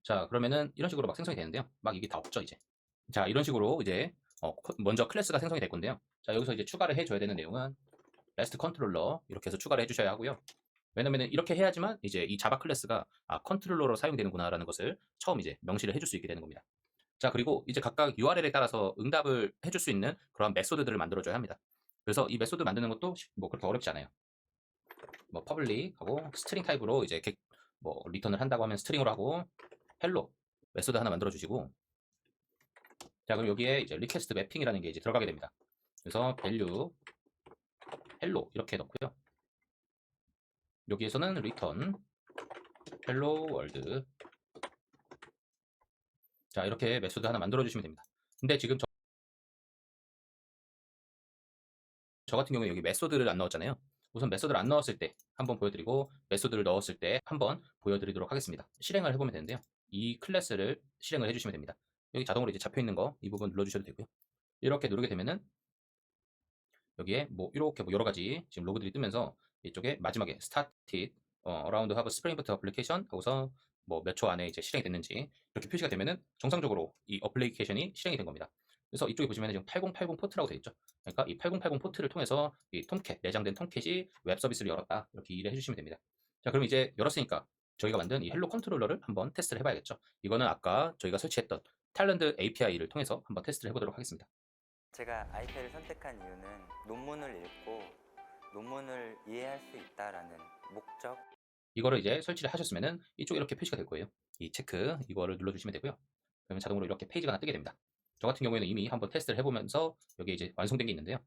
자, 그러면은 이런 식으로 막 생성이 되는데요. 막 이게 다 없죠, 이제. 자, 이런 식으로 이제 먼저 클래스가 생성이 될 건데요. 자, 여기서 이제 추가를 해줘야 되는 내용은 REST 컨트롤러 이렇게 해서 추가를 해주셔야 하고요. 왜냐면은 이렇게 해야지만 이제 이 자바 클래스가 컨트롤러로 사용되는구나라는 것을 처음 이제 명시를 해줄 수 있게 되는 겁니다. 자, 그리고 이제 각각 URL에 따라서 응답을 해줄 수 있는 그런 메소드들을 만들어줘야 합니다. 그래서 이 메소드 만드는 것도 뭐 그렇게 어렵지 않아요. 뭐 퍼블릭하고 스트링 타입으로 이제 뭐 리턴을 한다고 하면 스트링으로 하고 헬로 메소드 하나 만들어 주시고 자, 그럼 여기에 이제 리퀘스트 매핑이라는 게 이제 들어가게 됩니다. 그래서 value hello 이렇게 넣고요. 여기에서는 return hello world 자, 이렇게 메소드 하나 만들어 주시면 됩니다. 근데 지금 저 같은 경우에 여기 메소드를 안 넣었잖아요. 우선 메소드를 안 넣었을 때 한번 보여드리고 메소드를 넣었을 때 한번 보여드리도록 하겠습니다. 실행을 해보면 되는데요. 이 클래스를 실행을 해주시면 됩니다. 여기 자동으로 이제 잡혀 있는 거 이 부분 눌러주셔도 되고요. 이렇게 누르게 되면은 여기에 뭐 이렇게 뭐 여러 가지 지금 로그들이 뜨면서 이쪽에 마지막에 started around have springboot application 하고서 뭐 몇 초 안에 이제 실행이 됐는지 이렇게 표시가 되면은 정상적으로 이 어플리케이션이 실행이 된 겁니다. 그래서 이쪽에 보시면 지금 8080 포트라고 되어 있죠. 그러니까 이 8080 포트를 통해서 이 톰캣 내장된 톰캣이 웹 서비스를 열었다 이렇게 이해를 해주시면 됩니다. 자, 그럼 이제 열었으니까 저희가 만든 이 헬로 컨트롤러를 한번 테스트를 해봐야겠죠. 이거는 아까 저희가 설치했던 탤런트 API를 통해서 한번 테스트를 해보도록 하겠습니다. 제가 아이패를 선택한 이유는 논문을 읽고 논문을 이해할 수 있다라는 목적. 이거를 이제 설치를 하셨으면은 이쪽에 이렇게 표시가 될 거예요. 이 체크 이거를 눌러주시면 되고요. 그러면 자동으로 이렇게 페이지가 하나 뜨게 됩니다. 저 같은 경우에는 이미 한번 테스트를 해보면서 여기 이제 완성된 게 있는데요.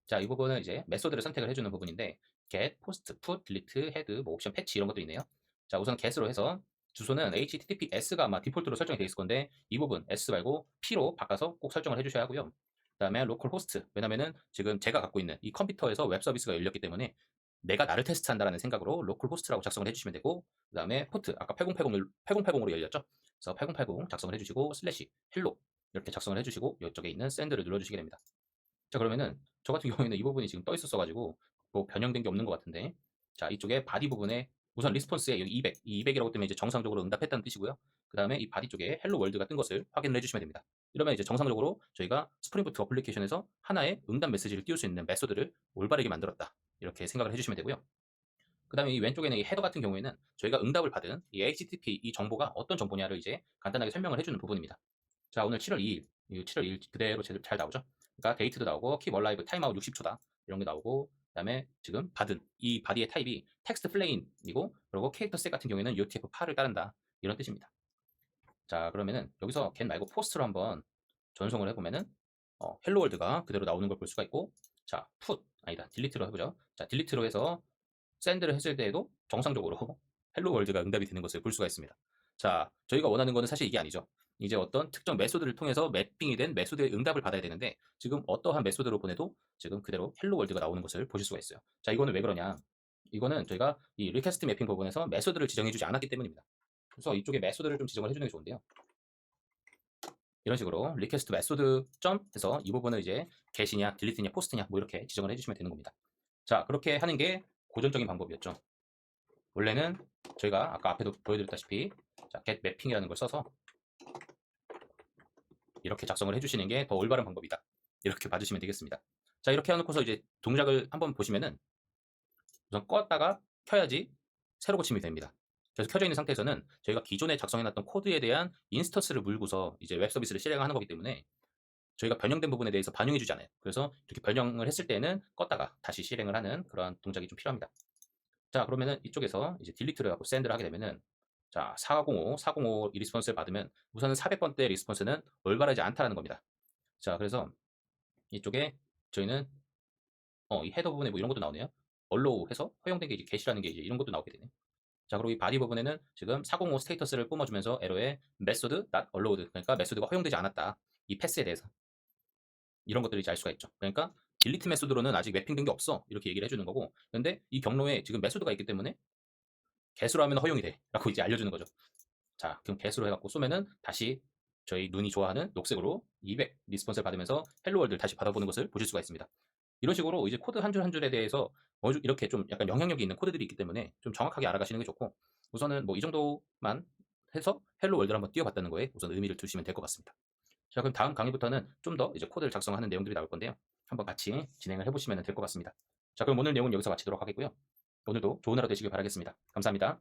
자, 이 부분은 이제 메소드를 선택을 해주는 부분인데 get, post, put, delete, head, 뭐 옵션, 패치 이런 것들이 있네요. 자, 우선 get으로 해서 주소는 https가 아마 디폴트로 설정이 되어 있을 건데 이 부분 s 말고 p로 바꿔서 꼭 설정을 해주셔야 하고요. 그 다음에 local host, 왜냐면은 지금 제가 갖고 있는 이 컴퓨터에서 웹 서비스가 열렸기 때문에 내가 나를 테스트한다는 생각으로 local host라고 작성을 해주시면 되고, 그 다음에 port 아까 8080으로 열렸죠. 그래서 8080 작성을 해주시고 슬래시 hello 이렇게 작성을 해주시고 이쪽에 있는 send를 눌러주시게 됩니다. 자, 그러면은 저 같은 경우에는 이 부분이 지금 떠 있었어가지고 뭐 변형된 게 없는 것 같은데, 자, 이쪽에 바디 부분에 우선 리스폰스에 여기 200, 이 200이라고 뜨면 이제 정상적으로 응답했다는 뜻이고요. 그 다음에 이 바디 쪽에 헬로 월드가 뜬 것을 확인을 해주시면 됩니다. 이러면 이제 정상적으로 저희가 스프링부트 어플리케이션에서 하나의 응답 메시지를 띄울 수 있는 메소드를 올바르게 만들었다, 이렇게 생각을 해주시면 되고요. 그 다음에 이 왼쪽에는 이 헤더 같은 경우에는 저희가 응답을 받은 이 HTTP 이 정보가 어떤 정보냐를 이제 간단하게 설명을 해주는 부분입니다. 자, 오늘 7월 2일, 7월 2일 그대로 잘 나오죠. 그러니까 데이트도 나오고 keep alive 타임아웃 60초다 이런 게 나오고, 그 다음에 지금 받은 이 바디의 타입이 텍스트 플레인이고, 그리고 캐릭터 셋 같은 경우에는 UTF-8을 따른다 이런 뜻입니다. 자, 그러면은 여기서 get 말고 post로 한번 전송을 해보면은 헬로 월드가 그대로 나오는 걸 볼 수가 있고, 자, put 아니다 delete로 해보죠. 자, delete로 해서 샌드를 했을 때에도 정상적으로 헬로 월드가 응답이 되는 것을 볼 수가 있습니다. 자, 저희가 원하는 거는 사실 이게 아니죠. 이제 어떤 특정 메소드를 통해서 매핑이 된 메소드의 응답을 받아야 되는데 지금 어떠한 메소드로 보내도 지금 그대로 헬로 월드가 나오는 것을 보실 수가 있어요. 자, 이거는 왜 그러냐? 이거는 저희가 이 리퀘스트 매핑 부분에서 메소드를 지정해주지 않았기 때문입니다. 그래서 이쪽에 메소드를 좀 지정을 해주는 게 좋은데요. 이런 식으로 리퀘스트 메소드 점 해서 이 부분을 이제 get이냐 delete냐 post냐 뭐 이렇게 지정을 해주시면 되는 겁니다. 자, 그렇게 하는 게 고전적인 방법이었죠. 원래는 저희가 아까 앞에도 보여드렸다시피 자, get mapping이라는 걸 써서 이렇게 작성을 해주시는 게 더 올바른 방법이다, 이렇게 봐주시면 되겠습니다. 자, 이렇게 해놓고서 이제 동작을 한번 보시면은 우선 껐다가 켜야지 새로 고침이 됩니다. 그래서 켜져 있는 상태에서는 저희가 기존에 작성해놨던 코드에 대한 인스턴스를 물고서 이제 웹 서비스를 실행하는 거기 때문에 저희가 변형된 부분에 대해서 반영해주지 않아요. 그래서 이렇게 변형을 했을 때는 껐다가 다시 실행을 하는 그러한 동작이 좀 필요합니다. 자, 그러면은 이쪽에서 이제 딜리트를 하고 샌드를 하게 되면은 자, 405 이 리스폰스를 받으면 우선은 400번대 리스폰스는 올바르지 않다라는 겁니다. 자, 그래서 이쪽에 저희는 이 헤더 부분에 뭐 이런 것도 나오네요. allow 해서 허용된 게 이제 get이라는 게 이제 이런 것도 나오게 되네. 자, 그리고 이 바디 부분에는 지금 405 스테이터스를 뿜어주면서 에러에 method not allowed, 그러니까 메소드가 허용되지 않았다, 이 패스에 대해서 이런 것들을 이제 알 수가 있죠. 그러니까 딜리트 메소드로는 아직 매핑된 게 없어, 이렇게 얘기를 해주는 거고, 근데 이 경로에 지금 메소드가 있기 때문에 get으로 하면 허용이 돼 라고 이제 알려주는 거죠. 자, 그럼 get으로 해갖고 쏘면은 다시 저희 눈이 좋아하는 녹색으로 200 리스폰스를 받으면서 헬로 월드를 다시 받아보는 것을 보실 수가 있습니다. 이런 식으로 이제 코드 한 줄 한 줄에 대해서 이렇게 좀 약간 영향력이 있는 코드들이 있기 때문에 좀 정확하게 알아가시는 게 좋고, 우선은 뭐 이 정도만 해서 헬로 월드를 한번 띄워봤다는 거에 우선 의미를 두시면 될 것 같습니다. 자, 그럼 다음 강의부터는 좀 더 이제 코드를 작성하는 내용들이 나올 건데요. 한번 같이 진행을 해보시면 될 것 같습니다. 자, 그럼 오늘 내용은 여기서 마치도록 하겠고요. 오늘도 좋은 하루 되시길 바라겠습니다. 감사합니다.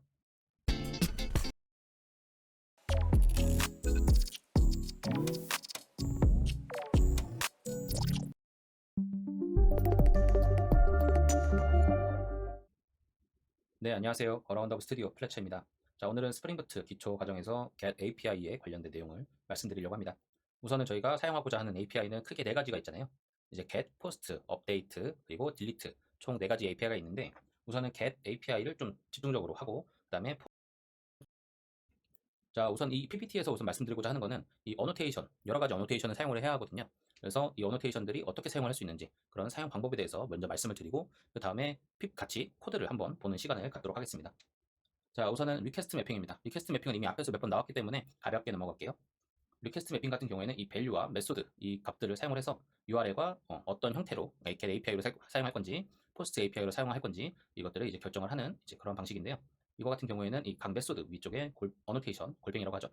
네, 안녕하세요. 어라운드업 스튜디오 플래처입니다. 자, 오늘은 스프링부트 기초 과정에서 get API에 관련된 내용을 말씀드리려고 합니다. 우선은 저희가 사용하고자 하는 API는 크게 4가지가 있잖아요. 이제 get, post, update, 그리고 delete 총 4가지 API가 있는데, 우선은 get API를 좀 집중적으로 하고, 그 다음에 자, 우선 이 PPT에서 우선 말씀드리고자 하는 거는 이 어노테이션, 여러 가지 어노테이션을 사용을 해야 하거든요. 그래서 이 어노테이션들이 어떻게 사용을 할 수 있는지 그런 사용 방법에 대해서 먼저 말씀을 드리고, 그 다음에 같이 코드를 한번 보는 시간을 갖도록 하겠습니다. 자, 우선은 리퀘스트 매핑입니다. 리퀘스트 매핑은 이미 앞에서 몇 번 나왔기 때문에 가볍게 넘어갈게요. 리퀘스트 매핑 같은 경우에는 이 밸류와 메소드 이 값들을 사용을 해서 URL과 어떤 형태로 get API로 사용할 건지 포스트 API로 사용할 건지 이것들을 이제 결정을 하는 이제 그런 방식인데요. 이거 같은 경우에는 이 각 메소드 위쪽에 어노테이션 골뱅이라고 하죠.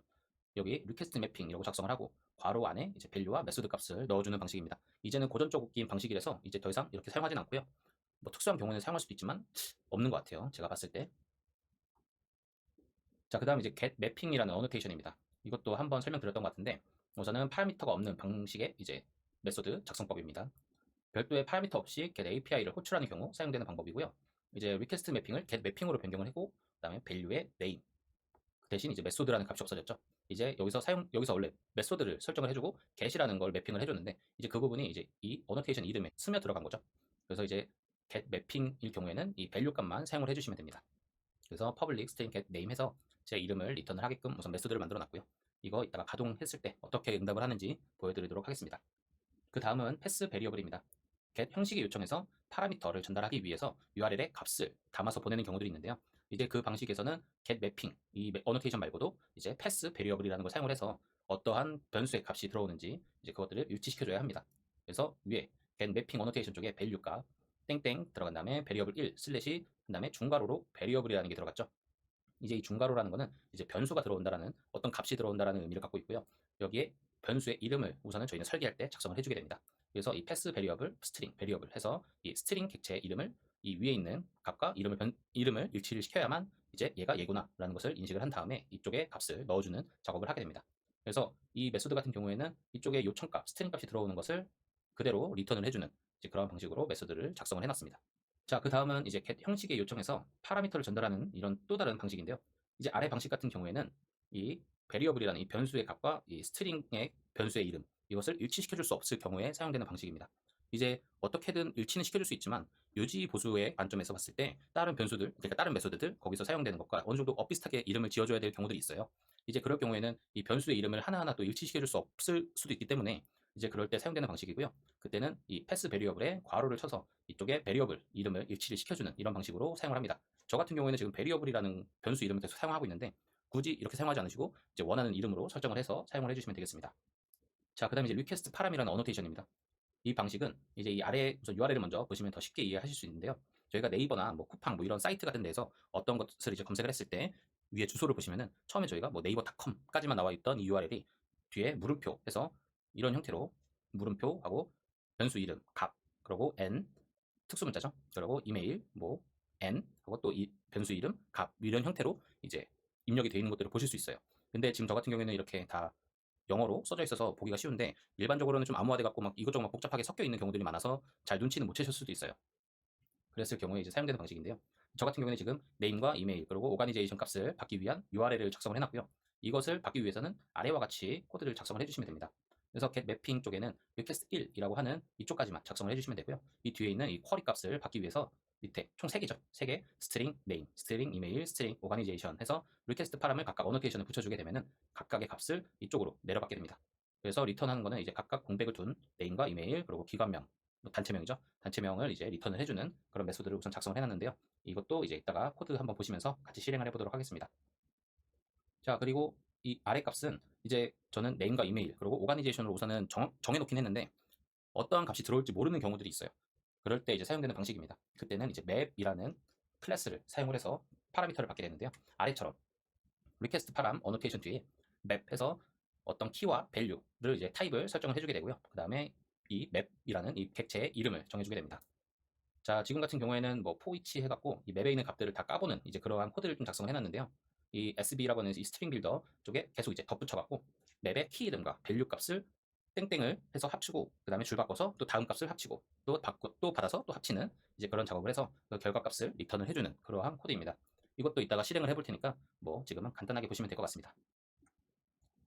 여기 리퀘스트 매핑이라고 작성을 하고 괄호 안에 이제 밸류와 메소드 값을 넣어주는 방식입니다. 이제는 고전적인 방식이라서 이제 더 이상 이렇게 사용하진 않고요. 뭐 특수한 경우는 사용할 수도 있지만 없는 것 같아요, 제가 봤을 때. 자, 그 다음 이제 get mapping이라는 어노테이션입니다. 이것도 한번 설명드렸던 것 같은데, 우선은 파라미터가 없는 방식의 이제 메소드 작성법입니다. 별도의 파라미터 없이 get API를 호출하는 경우 사용되는 방법이고요. 이제 리퀘스트 매핑을 get 매핑으로 변경을 하고 그다음에 value의 name 대신 이제 메소드라는 값이 없어졌죠. 이제 여기서 원래 메소드를 설정을 해주고 get이라는 걸 매핑을 해줬는데 이제 그 부분이 이제 이 어노테이션 이름에 스며 들어간 거죠. 그래서 이제 get 매핑일 경우에는 이 value 값만 사용을 해주시면 됩니다. 그래서 public string get name 해서 제 이름을 리턴을 하게끔 우선 메소드를 만들어 놨고요. 이거 이따가 가동했을 때 어떻게 응답을 하는지 보여드리도록 하겠습니다. 그 다음은 패스 베리어블입니다. get 형식의 요청에서 파라미터를 전달하기 위해서 URL에 값을 담아서 보내는 경우들이 있는데요. 이제 그 방식에서는 get mapping, 이 어노테이션 말고도 이제 패스 베리어블이라는 걸 사용을 해서 어떠한 변수의 값이 들어오는지 이제 그것들을 일치시켜줘야 합니다. 그래서 위에 get mapping 어노테이션 쪽에 value 값 땡땡 들어간 다음에 variable 1 슬래시 그 다음에 중괄호로 variable이라는 게 들어갔죠. 이제 이 중괄호라는 거는 이제 변수가 들어온다라는 어떤 값이 들어온다라는 의미를 갖고 있고요. 여기에 변수의 이름을 우선은 저희는 설계할 때 작성을 해주게 됩니다. 그래서 이 패스 베리어블, 스트링 베리어블 해서 이 스트링 객체의 이름을 이 위에 있는 값과 이름을 일치를 시켜야만 이제 얘가 얘구나라는 것을 인식을 한 다음에 이쪽에 값을 넣어주는 작업을 하게 됩니다. 그래서 이 메소드 같은 경우에는 이쪽에 요청값, 스트링 값이 들어오는 것을 그대로 리턴을 해주는 이제 그런 방식으로 메소드를 작성을 해놨습니다. 자, 그 다음은 이제 get 형식의 요청에서 파라미터를 전달하는 이런 또 다른 방식인데요. 이제 아래 방식 같은 경우에는 이 variable이라는 이 변수의 값과 이 스트링의 변수의 이름 이것을 일치시켜줄 수 없을 경우에 사용되는 방식입니다. 이제 어떻게든 일치는 시켜줄 수 있지만 유지 보수의 관점에서 봤을 때 다른 변수들, 그러니까 다른 메소드들 거기서 사용되는 것과 어느 정도 엇비슷하게 이름을 지어줘야 될 경우들이 있어요. 이제 그럴 경우에는 이 변수의 이름을 하나하나 또 일치시켜줄 수 없을 수도 있기 때문에 이제 그럴 때 사용되는 방식이고요. 그때는 이 패스 베리어블에 괄호를 쳐서 이쪽에 베리어블 이름을 일치를 시켜주는 이런 방식으로 사용을 합니다. 저 같은 경우에는 지금 베리어블이라는 변수 이름을 계속 사용하고 있는데 굳이 이렇게 사용하지 않으시고 이제 원하는 이름으로 설정을 해서 사용을 해주시면 되겠습니다. 자, 그 다음에 이제 request param이라는 어노테이션입니다. 이 방식은 이제 이 아래 우선 URL을 먼저 보시면 더 쉽게 이해하실 수 있는데요. 저희가 네이버나 뭐 쿠팡 뭐 이런 사이트 같은 데서 어떤 것을 이제 검색을 했을 때 위에 주소를 보시면은 처음에 저희가 뭐 네이버.com까지만 나와 있던 이 URL이 뒤에 물음표 해서 이런 형태로 물음표하고 변수 이름 값 그리고 n 특수 문자죠. 그리고 이메일 뭐 n 하고 또 이 변수 이름 값 이런 형태로 이제 입력이 되어 있는 것들을 보실 수 있어요. 근데 지금 저 같은 경우에는 이렇게 다 영어로 써져 있어서 보기가 쉬운데 일반적으로는 좀 암호화돼 갖고 막 이것저것 막 복잡하게 섞여 있는 경우들이 많아서 잘 눈치는 못 채실 수도 있어요. 그랬을 경우에 이제 사용되는 방식인데요. 저 같은 경우에는 지금 네임과 이메일 그리고 오가니제이션 값을 받기 위한 URL을 작성을 해놨고요. 이것을 받기 위해서는 아래와 같이 코드를 작성을 해주시면 됩니다. 그래서 get mapping 쪽에는 request 1이라고 하는 이쪽까지만 작성을 해주시면 되고요. 이 뒤에 있는 이 쿼리 값을 받기 위해서 밑에 총 3개죠. 3개 string name, string email, string organization 해서 request 파람을 각각 어노테이션을 붙여주게 되면은 각각의 값을 이쪽으로 내려받게 됩니다. 그래서 리턴하는 거는 이제 각각 공백을 둔 네임과 이메일 그리고 기관명, 단체명이죠. 단체명을 이제 리턴을 해주는 그런 메소드를 우선 작성을 해놨는데요. 이것도 이제 이따가 코드 한번 보시면서 같이 실행을 해보도록 하겠습니다. 자, 그리고 이 아래 값은 이제 저는 네임과 이메일 그리고 오가니제이션으로 우선은 정해놓긴 했는데 어떠한 값이 들어올지 모르는 경우들이 있어요. 그럴 때 이제 사용되는 방식입니다. 그때는 이제 map이라는 클래스를 사용을 해서 파라미터를 받게 되는데요. 아래처럼 request param annotation 뒤에 map 해서 어떤 키와 value를 이제 타입을 설정을 해주게 되고요. 그 다음에 이 map이라는 이 객체의 이름을 정해주게 됩니다. 자, 지금 같은 경우에는 뭐 포이치 해갖고 이 맵에 있는 값들을 다 까보는 이제 그러한 코드를 좀 작성을 해놨는데요. 이 SB라고 하는 이 스트링 빌더 쪽에 계속 이제 덧붙여갖고 맵의 키 이름과 밸류 값을 땡땡을 해서 합치고 그 다음에 줄 바꿔서 또 다음 값을 합치고 또 받아서 또 합치는 이제 그런 작업을 해서 그 결과 값을 리턴을 해주는 그러한 코드입니다. 이것도 이따가 실행을 해볼 테니까 뭐 지금은 간단하게 보시면 될 것 같습니다.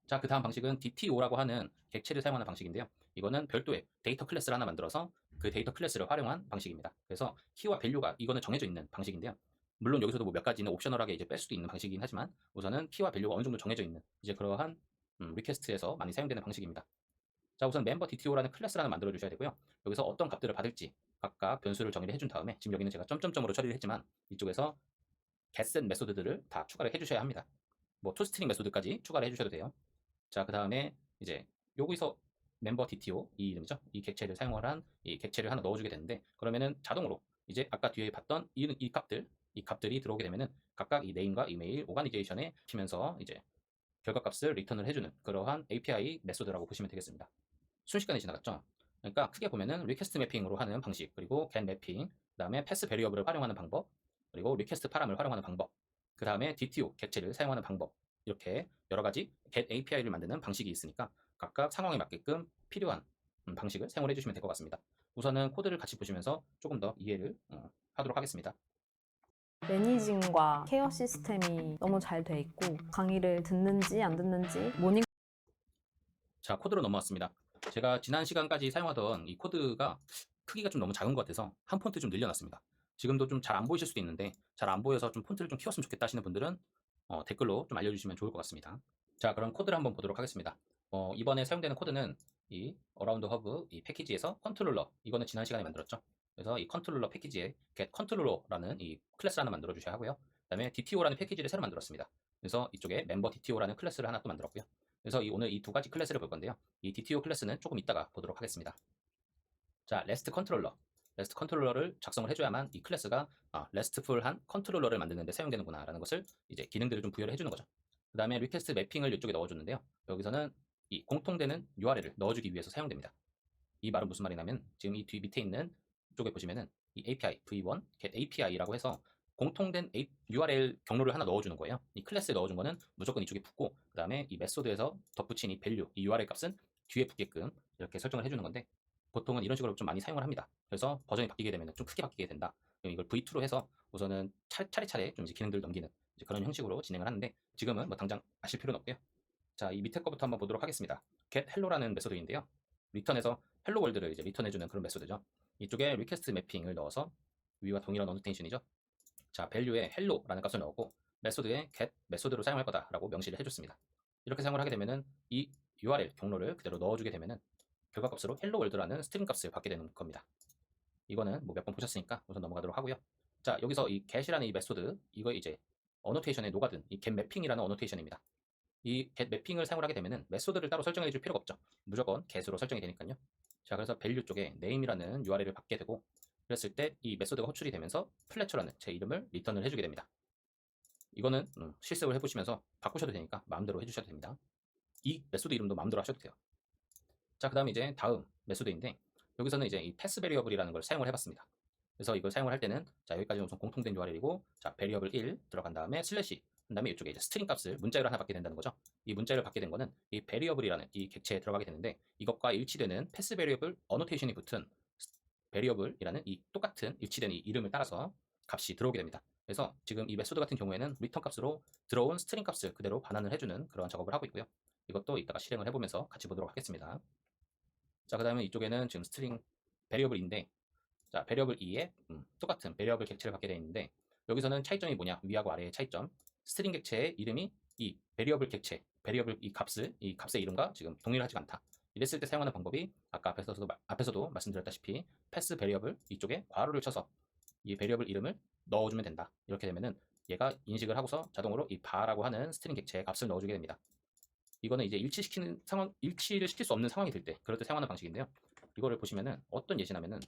자, 그 다음 방식은 DTO라고 하는 객체를 사용하는 방식인데요. 이거는 별도의 데이터 클래스를 하나 만들어서 그 데이터 클래스를 활용한 방식입니다. 그래서 키와 밸류가 이거는 정해져 있는 방식인데요. 물론 여기서도 뭐 몇 가지는 옵셔널하게 이제 뺄 수도 있는 방식이긴 하지만 우선은 키와 밸류가 어느 정도 정해져 있는 이제 그러한 리퀘스트에서 많이 사용되는 방식입니다. 자, 우선 멤버 DTO라는 클래스를 하나 만들어 주셔야 되고요. 여기서 어떤 값들을 받을지 각각 변수를 정의를 해준 다음에 지금 여기는 제가 점점점으로 처리를 했지만 이쪽에서 getSet 메소드들을 다 추가를 해주셔야 합니다. 뭐 toString 메소드까지 추가를 해주셔도 돼요. 자, 그 다음에 이제 여기서 멤버 DTO 이 이름이죠. 이 객체를 사용을 한 이 객체를 하나 넣어주게 되는데 그러면은 자동으로 이제 아까 뒤에 봤던 이 값들이 들어오게 되면은 각각 이 네임과 이메일 오가니제이션에 치면서 이제 결과값을 리턴을 해주는 그러한 API 메소드라고 보시면 되겠습니다. 순식간에 지나갔죠. 그러니까 크게 보면은 리퀘스트 매핑으로 하는 방식, 그리고 get 매핑, 그 다음에 패스 베리어블을 활용하는 방법, 그리고 리퀘스트 파람을 활용하는 방법, 그 다음에 DTO 객체를 사용하는 방법, 이렇게 여러 가지 get API를 만드는 방식이 있으니까 각각 상황에 맞게끔 필요한 방식을 사용을 해주시면 될 것 같습니다. 우선은 코드를 같이 보시면서 조금 더 이해를 하도록 하겠습니다. 매니징과 케어 시스템이 너무 잘 돼 있고 강의를 듣는지 안 듣는지 모닝 자, 코드로 넘어왔습니다. 제가 지난 시간까지 사용하던 이 코드가 크기가 좀 너무 작은 것 같아서 한 폰트 좀 늘려놨습니다. 지금도 좀 잘 안 보이실 수도 있는데 잘 안 보여서 좀 폰트를 좀 키웠으면 좋겠다 하시는 분들은 댓글로 좀 알려주시면 좋을 것 같습니다. 자, 그럼 코드를 한번 보도록 하겠습니다. 이번에 사용되는 코드는 이 어라운드 허브 이 패키지에서 컨트롤러, 이거는 지난 시간에 만들었죠. 그래서 이 컨트롤러 패키지에 get 컨트롤러라는 이 클래스를 하나 만들어 주셔야 하고요. 그 다음에 DTO라는 패키지를 새로 만들었습니다. 그래서 이쪽에 멤버 DTO라는 클래스를 하나 또 만들었고요. 그래서 오늘 이 두 가지 클래스를 볼 건데요. 이 DTO 클래스는 조금 이따가 보도록 하겠습니다. 자, REST 컨트롤러. REST 컨트롤러를 작성을 해줘야만 이 클래스가 RESTful한 컨트롤러를 만드는 데 사용되는구나 라는 것을 이제 기능들을 좀 부여를 해주는 거죠. 그 다음에 리퀘스트 매핑을 이쪽에 넣어줬는데요. 여기서는 이 공통되는 URL을 넣어주기 위해서 사용됩니다. 이 말은 무슨 말이냐면 지금 이 뒤 밑에 있는 쪽에 보시면은 이 API v1 get API라고 해서 공통된 URL 경로를 하나 넣어주는 거예요. 이 클래스에 넣어준 거는 무조건 이쪽에 붙고, 그 다음에 이 메소드에서 덧붙인 이 value, 이 URL 값은 뒤에 붙게끔 이렇게 설정을 해주는 건데, 보통은 이런 식으로 좀 많이 사용을 합니다. 그래서 버전이 바뀌게 되면 좀 크게 바뀌게 된다. 그럼 이걸 V2로 해서 우선은 차례차례 좀 이제 기능들을 넘기는 이제 그런 형식으로 진행을 하는데, 지금은 뭐 당장 아실 필요는 없고요. 자, 이 밑에 거부터 한번 보도록 하겠습니다. get hello라는 메소드인데요. 리턴에서 헬로 월드를 이제 리턴해주는 그런 메소드죠. 이쪽에 리퀘스트 매핑을 넣어서 위와 동일한 어노테이션이죠. 자, value에 hello라는 값을 넣었고 메소드에 get 메소드로 사용할 거다라고 명시를 해줬습니다. 이렇게 사용을 하게 되면은 이 URL 경로를 그대로 넣어주게 되면은 결과값으로 hello world라는 스트링 값을 받게 되는 겁니다. 이거는 뭐 몇 번 보셨으니까 우선 넘어가도록 하고요. 자, 여기서 이 get이라는 이 메소드, 이거 이제 어노테이션에 녹아든 이 get mapping이라는 어노테이션입니다. 이 get mapping을 사용을 하게 되면은 메소드를 따로 설정해 줄 필요가 없죠. 무조건 get으로 설정이 되니까요. 자, 그래서 value 쪽에 name이라는 URL을 받게 되고, 그랬을 때 이 메소드가 호출이 되면서 플래처라는 제 이름을 리턴을 해주게 됩니다. 이거는 실습을 해보시면서 바꾸셔도 되니까 마음대로 해주셔도 됩니다. 이 메소드 이름도 마음대로 하셔도 돼요. 자, 그 다음에 이제 다음 메소드인데, 여기서는 이제 이 패스 베리어블이라는 걸 사용을 해봤습니다. 그래서 이걸 사용을 할 때는, 자, 여기까지는 우선 공통된 URL이고, 자, 베리어블 1 들어간 다음에 슬래시, 그 다음에 이쪽에 이제 스트링 값을 문자열을 하나 받게 된다는 거죠. 이 문자열을 받게 된 거는 이 베리어블이라는 이 객체에 들어가게 되는데, 이것과 일치되는 패스 베리어블 어노테이션이 붙은 베리어블이라는 이 똑같은 일치된 이 이름을 따라서 값이 들어오게 됩니다. 그래서 지금 이 메소드 같은 경우에는 리턴 값으로 들어온 스트링 값을 그대로 반환을 해주는 그런 작업을 하고 있고요. 이것도 이따가 실행을 해보면서 같이 보도록 하겠습니다. 자, 그 다음에 이쪽에는 지금 스트링 베리어블인데, 자, 베리어블 2에 똑같은 베리어블 객체를 갖게 되어 있는데, 여기서는 차이점이 뭐냐, 위하고 아래의 차이점. 스트링 객체의 이름이 이 베리어블 객체, 베리어블 이 값의 이름과 지금 동일하지 않다. 이랬을 때 사용하는 방법이 아까 앞에서도 말씀드렸다시피 패스 베리어블 이쪽에 괄호를 쳐서 이 베리어블 이름을 넣어주면 된다. 이렇게 되면은 얘가 인식을 하고서 자동으로 이 바라고 하는 스트링 객체의 값을 넣어주게 됩니다. 이거는 이제 일치를 시킬 수 없는 상황이 될 때, 그럴 때 사용하는 방식인데요. 이거를 보시면은 어떤 예시냐면은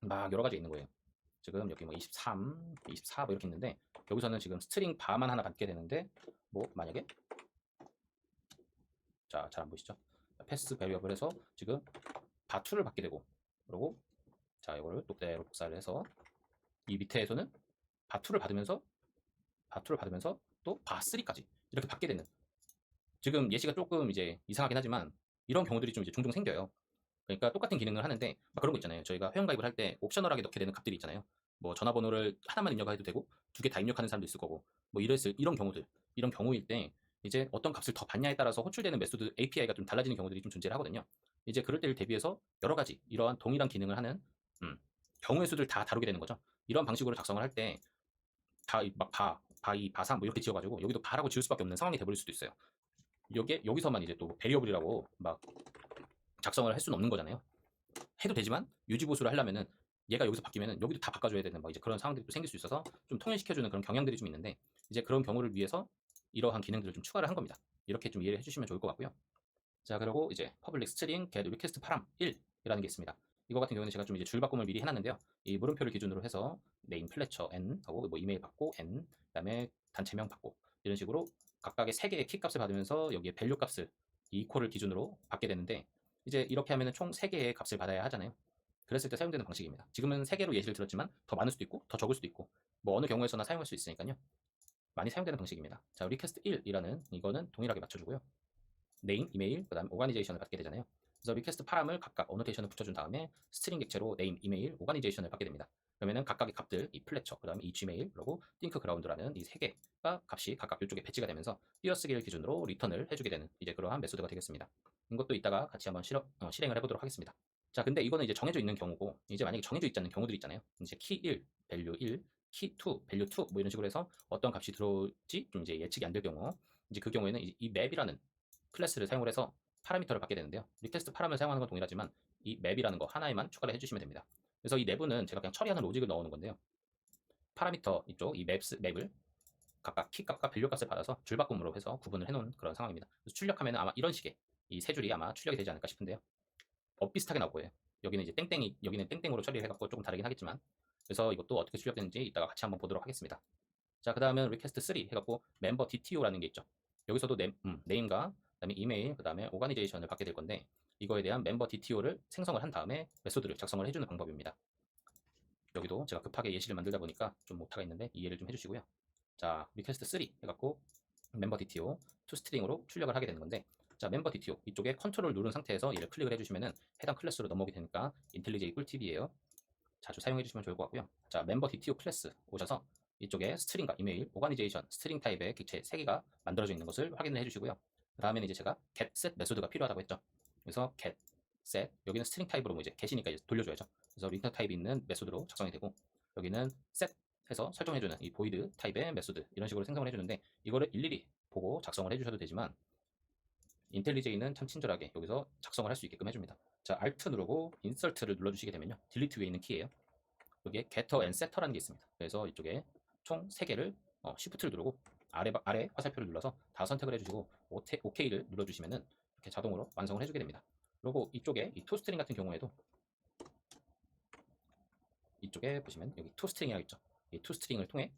막 여러 가지 있는 거예요. 지금 여기 뭐 23, 24 뭐 이렇게 있는데, 여기서는 지금 스트링 바만 하나 받게 되는데, 뭐 만약에 자, 잘 안 보이시죠? 패스 베리어블에서 지금 바2를 받게 되고, 그리고 자, 이거를 또 그대로 복사를 해서 이 밑에에서는 바2를 받으면서 또 바3까지 이렇게 받게 되는, 지금 예시가 조금 이제 이상하긴 하지만 이런 경우들이 좀 이제 종종 생겨요. 그러니까 똑같은 기능을 하는데 막 그런 거 있잖아요. 저희가 회원가입을 할 때 옵셔널하게 넣게 되는 값들이 있잖아요. 뭐 전화번호를 하나만 입력해도 되고 두 개 다 입력하는 사람도 있을 거고, 뭐 이런 경우일 때 이제 어떤 값을 더 받냐에 따라서 호출되는 메소드 API가 좀 달라지는 경우들이 좀 존재를 하거든요. 이제 그럴 때를 대비해서 여러 가지 이러한 동일한 기능을 하는 경우의 수들 다 다루게 되는 거죠. 이런 방식으로 작성을 할 때 바2, 바3 뭐 이렇게 지어가지고 여기도 바라고 지을 수밖에 없는 상황이 돼버릴 수도 있어요. 여기서만 이제 또 베리어블이라고 막 작성을 할 수는 없는 거잖아요. 해도 되지만 유지보수를 하려면은 얘가 여기서 바뀌면은 여기도 다 바꿔줘야 되는 뭐 이제 그런 상황들이 또 생길 수 있어서 좀 통일시켜주는 그런 경향들이 좀 있는데, 이제 그런 경우를 위해서 이러한 기능들을 좀 추가를 한 겁니다. 이렇게 좀 이해를 해주시면 좋을 것 같고요. 자, 그리고 이제 public string get request param 1이라는 게 있습니다. 이거 같은 경우는 제가 좀 이제 줄바꿈을 미리 해놨는데요. 이 물음표를 기준으로 해서 name 플래처 n 하고 뭐 이메일 받고 n, 그다음에 단체명 받고 이런 식으로 각각의 3개의 키 값을 받으면서 여기에 value 값을 이 equal을 기준으로 받게 되는데, 이제 이렇게 하면은 총 3개의 값을 받아야 하잖아요. 그랬을 때 사용되는 방식입니다. 지금은 3개로 예시를 들었지만 더 많을 수도 있고 더 적을 수도 있고 뭐 어느 경우에서나 사용할 수 있으니까요. 많이 사용되는 방식입니다. 자, request 1이라는 이거는 동일하게 맞춰주고요. name, 이메일, 그 다음 organization을 받게 되잖아요. 그래서 리퀘스트 파람을 각각 어노테이션을 붙여준 다음에 스트링 객체로 네임, 이메일, 오가니제이션을 받게 됩니다. 그러면은 각각의 값들, 이 플래처, 그 다음에 이 gmail, 그리고 띵크 그라운드라는 이 세 개가 값이 각각 이쪽에 배치가 되면서 띄어쓰기를 기준으로 리턴을 해주게 되는 이제 그러한 메소드가 되겠습니다. 이것도 이따가 같이 한번 실행을 해보도록 하겠습니다. 자, 근데 이거는 이제 정해져 있는 경우고, 이제 만약에 정해져 있지 않는 경우들 있잖아요. 이제 키 1, 밸류 1, 키 2, 밸류 2, 뭐 이런 식으로 해서 어떤 값이 들어올지 좀 이제 예측이 안 될 경우, 이제 그 경우에는 이 맵이라는 클래스를 사용을 해서 파라미터를 받게 되는데요. 리퀘스트 파람을 사용하는 건 동일하지만 이 맵이라는 거 하나에만 추가를 해주시면 됩니다. 그래서 이 내부는 제가 그냥 처리하는 로직을 넣어놓은 건데요. 파라미터 이쪽 이 맵을 각각 키 값과 밸류 값을 받아서 줄바꿈으로 해서 구분을 해놓은 그런 상황입니다. 그래서 출력하면 아마 이런 식의 이 세 줄이 아마 출력이 되지 않을까 싶은데요. 비슷하게 나올 거예요. 여기는 이제 땡땡이, 여기는 땡땡으로 처리를 해갖고 조금 다르긴 하겠지만, 그래서 이것도 어떻게 출력되는지 이따가 같이 한번 보도록 하겠습니다. 자, 그 다음은 request 3 해갖고 member DTO라는 게 있죠. 여기서도 네임과 그다음에 이메일, 그 다음에 오가니제이션을 받게 될 건데, 이거에 대한 member DTO를 생성을 한 다음에 메소드를 작성을 해주는 방법입니다. 여기도 제가 급하게 예시를 만들다 보니까 좀 못하겠는데 이해를 좀 해주시고요. 자, request 3 해갖고 member DTO toString으로 출력을 하게 되는 건데, 자, member DTO 이쪽에 컨트롤 누른 상태에서 얘를 클릭을 해주시면은 해당 클래스로 넘어오게 되니까 인텔리제이 꿀팁이에요. 자주 사용해 주시면 좋을 것 같고요. 자, member DTO 클래스 오셔서 이쪽에 스트링과 이메일, 오가니제이션, 스트링 타입의 객체 3개가 만들어져 있는 것을 확인을 해주시고요. 그 다음에는 이제 제가 get set 메소드가 필요하다고 했죠. 그래서 get set 여기는 스트링 타입으로 뭐 이제 get이니까 이제 돌려줘야죠. 그래서 리턴 타입이 있는 메소드로 작성이 되고, 여기는 set 해서 설정해주는 이 void 타입의 메소드 이런 식으로 생성을 해주는데, 이거를 일일이 보고 작성을 해주셔도 되지만 인텔리제이는 참 친절하게 여기서 작성을 할 수 있게끔 해줍니다. 자, Alt 누르고 Insert를 눌러주시게 되면요, 딜리트 위에 있는 키예요. 여기에 Getter and Setter라는 게 있습니다. 그래서 이쪽에 총 3개를 Shift를 누르고 아래 화살표를 눌러서 다 선택을 해주시고 OK를 눌러주시면은 이렇게 자동으로 완성을 해주게 됩니다. 그리고 이쪽에 이 toString 같은 경우에도 이쪽에 보시면 여기 toString이라고 있죠. 이 toString을 통해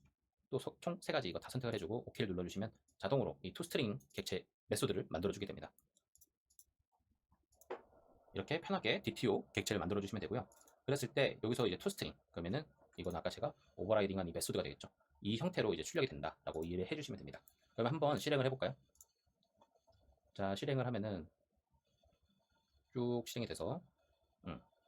또 총 3가지 이거 다 선택을 해주고 OK를 눌러주시면 자동으로 이 toString 객체 메소드를 만들어주게 됩니다. 이렇게 편하게 DTO 객체를 만들어주시면 되고요. 그랬을 때 여기서 이제 toString 그러면은 이건 아까 제가 오버라이딩한 이 메소드가 되겠죠. 이 형태로 이제 출력이 된다라고 이해를 해주시면 됩니다. 그러면 한번 실행을 해볼까요? 자, 실행을 하면은 쭉 실행이 돼서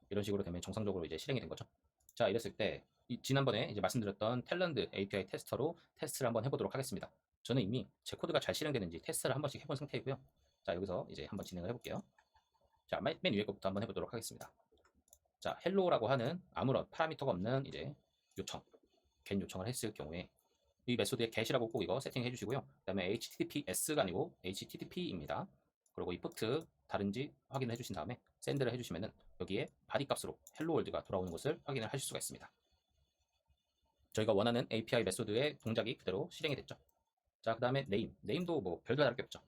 이런 식으로 되면 정상적으로 이제 실행이 된 거죠. 자, 이랬을 때 지난번에 이제 말씀드렸던 탤런트 API 테스터로 테스트를 한번 해보도록 하겠습니다. 저는 이미 제 코드가 잘 실행되는지 테스트를 한 번씩 해본 상태이고요. 자, 여기서 이제 한번 진행을 해볼게요. 자, 맨 위에 것부터 한번 해보도록 하겠습니다. 자, 헬로라고 하는 아무런 파라미터가 없는 이제 요청, get 요청을 했을 경우에 이 메소드에 get이라고 꼭 이거 세팅해 주시고요. 그 다음에 https가 아니고 http입니다. 그리고 이 포트 다른지 확인해 주신 다음에 send를 해주시면은 여기에 바디 값으로 헬로 월드가 돌아오는 것을 확인을 하실 수가 있습니다. 저희가 원하는 API 메소드의 동작이 그대로 실행이 됐죠. 자, 그 다음에 네임도 뭐 별도 다를 게 없죠.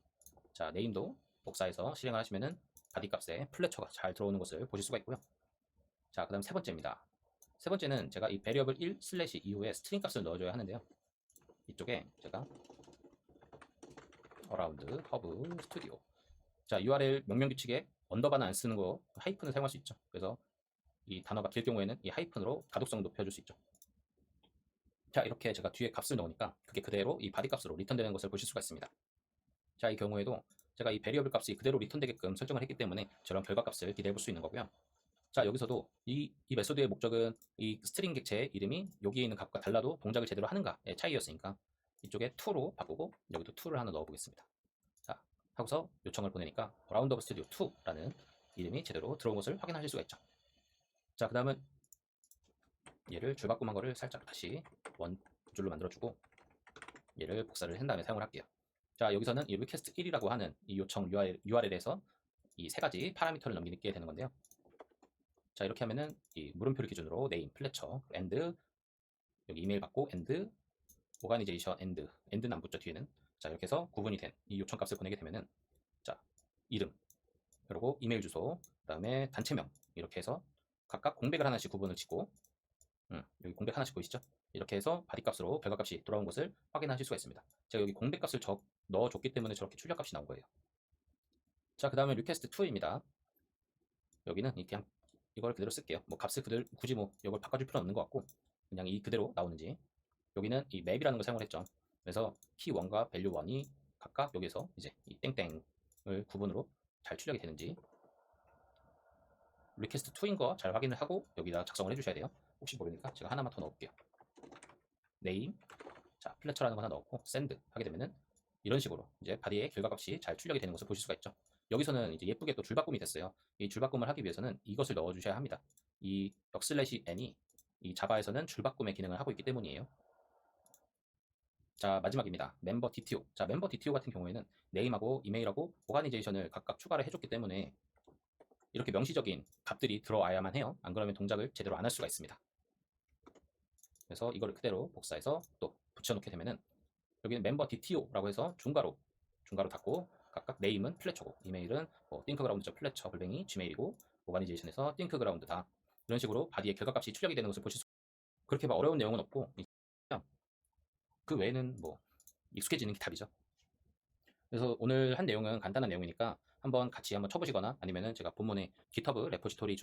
자, 네임도 복사해서 실행을 하시면은 바디 값에 플래처가 잘 들어오는 것을 보실 수가 있고요. 자, 그 다음 세 번째입니다. 세 번째는 제가 이 variable 1 슬래시 이후에 스트링 값을 넣어줘야 하는데요. 이쪽에 제가 around hub studio, 자, URL 명령 규칙에 언더바는 안 쓰는 거 하이픈을 사용할 수 있죠. 그래서 이 단어가 길 경우에는 이 하이픈으로 가독성 높여줄 수 있죠. 자, 이렇게 제가 뒤에 값을 넣으니까 그게 그대로 이 바디 값으로 리턴되는 것을 보실 수가 있습니다. 자, 이 경우에도 제가 이 베리어블 값이 그대로 리턴되게끔 설정을 했기 때문에 저런 결과 값을 기대해 볼 수 있는 거고요. 자, 여기서도 이 메소드의 목적은 이 스트링 객체의 이름이 여기에 있는 값과 달라도 동작을 제대로 하는가의 차이였으니까 이쪽에 to로 바꾸고 여기도 to를 하나 넣어 보겠습니다. 자, 하고서 요청을 보내니까 round of studio 2라는 이름이 제대로 들어온 것을 확인하실 수가 있죠. 자, 그 다음은 얘를 줄바꿈한 거를 살짝 다시 원줄로 만들어주고 얘를 복사를 한 다음에 사용을 할게요. 자, 여기서는 이 request 1이라고 하는 이 요청 URL에서 이 세 가지 파라미터를 넘기게 되는 건데요. 자, 이렇게 하면은 이 물음표를 기준으로 name, 플래처, and 여기 이메일 받고 and organization and는 안 붙죠 뒤에는. 자, 이렇게 해서 구분이 된 이 요청 값을 보내게 되면은 자, 이름 그리고 이메일 주소, 그다음에 단체명 이렇게 해서 각각 공백을 하나씩 구분을 짓고 여기 공백 하나씩 보이시죠? 이렇게 해서 바디 값으로 결과 값이 돌아온 것을 확인하실 수가 있습니다. 제가 여기 공백 값을 넣어줬기 때문에 저렇게 출력 값이 나온 거예요. 자, 그 다음에 request 2입니다. 여기는 그냥 이걸 그대로 쓸게요. 뭐 값을 그대로 굳이 뭐 이걸 바꿔줄 필요는 없는 것 같고 그냥 이 그대로 나오는지. 여기는 이 맵이라는 걸 사용을 했죠. 그래서 키 1과 밸류 1이 각각 여기서 이제 이 땡땡을 구분으로 잘 출력이 되는지 리퀘스트 2인 거 잘 확인을 하고 여기다 작성을 해주셔야 돼요. 혹시 모르니까 제가 하나만 더 넣을게요. 네임, 자 플래처라는 거 하나 넣고 샌드 하게 되면은 이런 식으로 이제 바디의 결과값이 잘 출력이 되는 것을 보실 수가 있죠. 여기서는 이제 예쁘게 또 줄바꿈이 됐어요. 이 줄바꿈을 하기 위해서는 이것을 넣어주셔야 합니다. 이 \n이 이 자바에서는 줄바꿈의 기능을 하고 있기 때문이에요. 자 마지막입니다. 멤버 DTO. 자 멤버 DTO 같은 경우에는 네임하고 이메일하고 오가니제이션을 각각 추가를 해줬기 때문에 이렇게 명시적인 값들이 들어와야만 해요. 안 그러면 동작을 제대로 안 할 수가 있습니다. 그래서 이거를 그대로 복사해서 또 붙여놓게 되면은 여기는 멤버 DTO라고 해서 중괄호 닫고 각각 네임은 플래처고 이메일은 뭐 thinkground.플래처 골뱅이 gmail이고 오가니제이션에서 thinkground다. 이런 식으로 바디의 결과값이 출력이 되는 것을 보실 수. 그렇게 막 어려운 내용은 없고 그 외에는 뭐 익숙해지는 게 답이죠. 그래서 오늘 한 내용은 간단한 내용이니까 한번 같이 한번 쳐보시거나 아니면은 제가 본문에 GitHub 레포지토리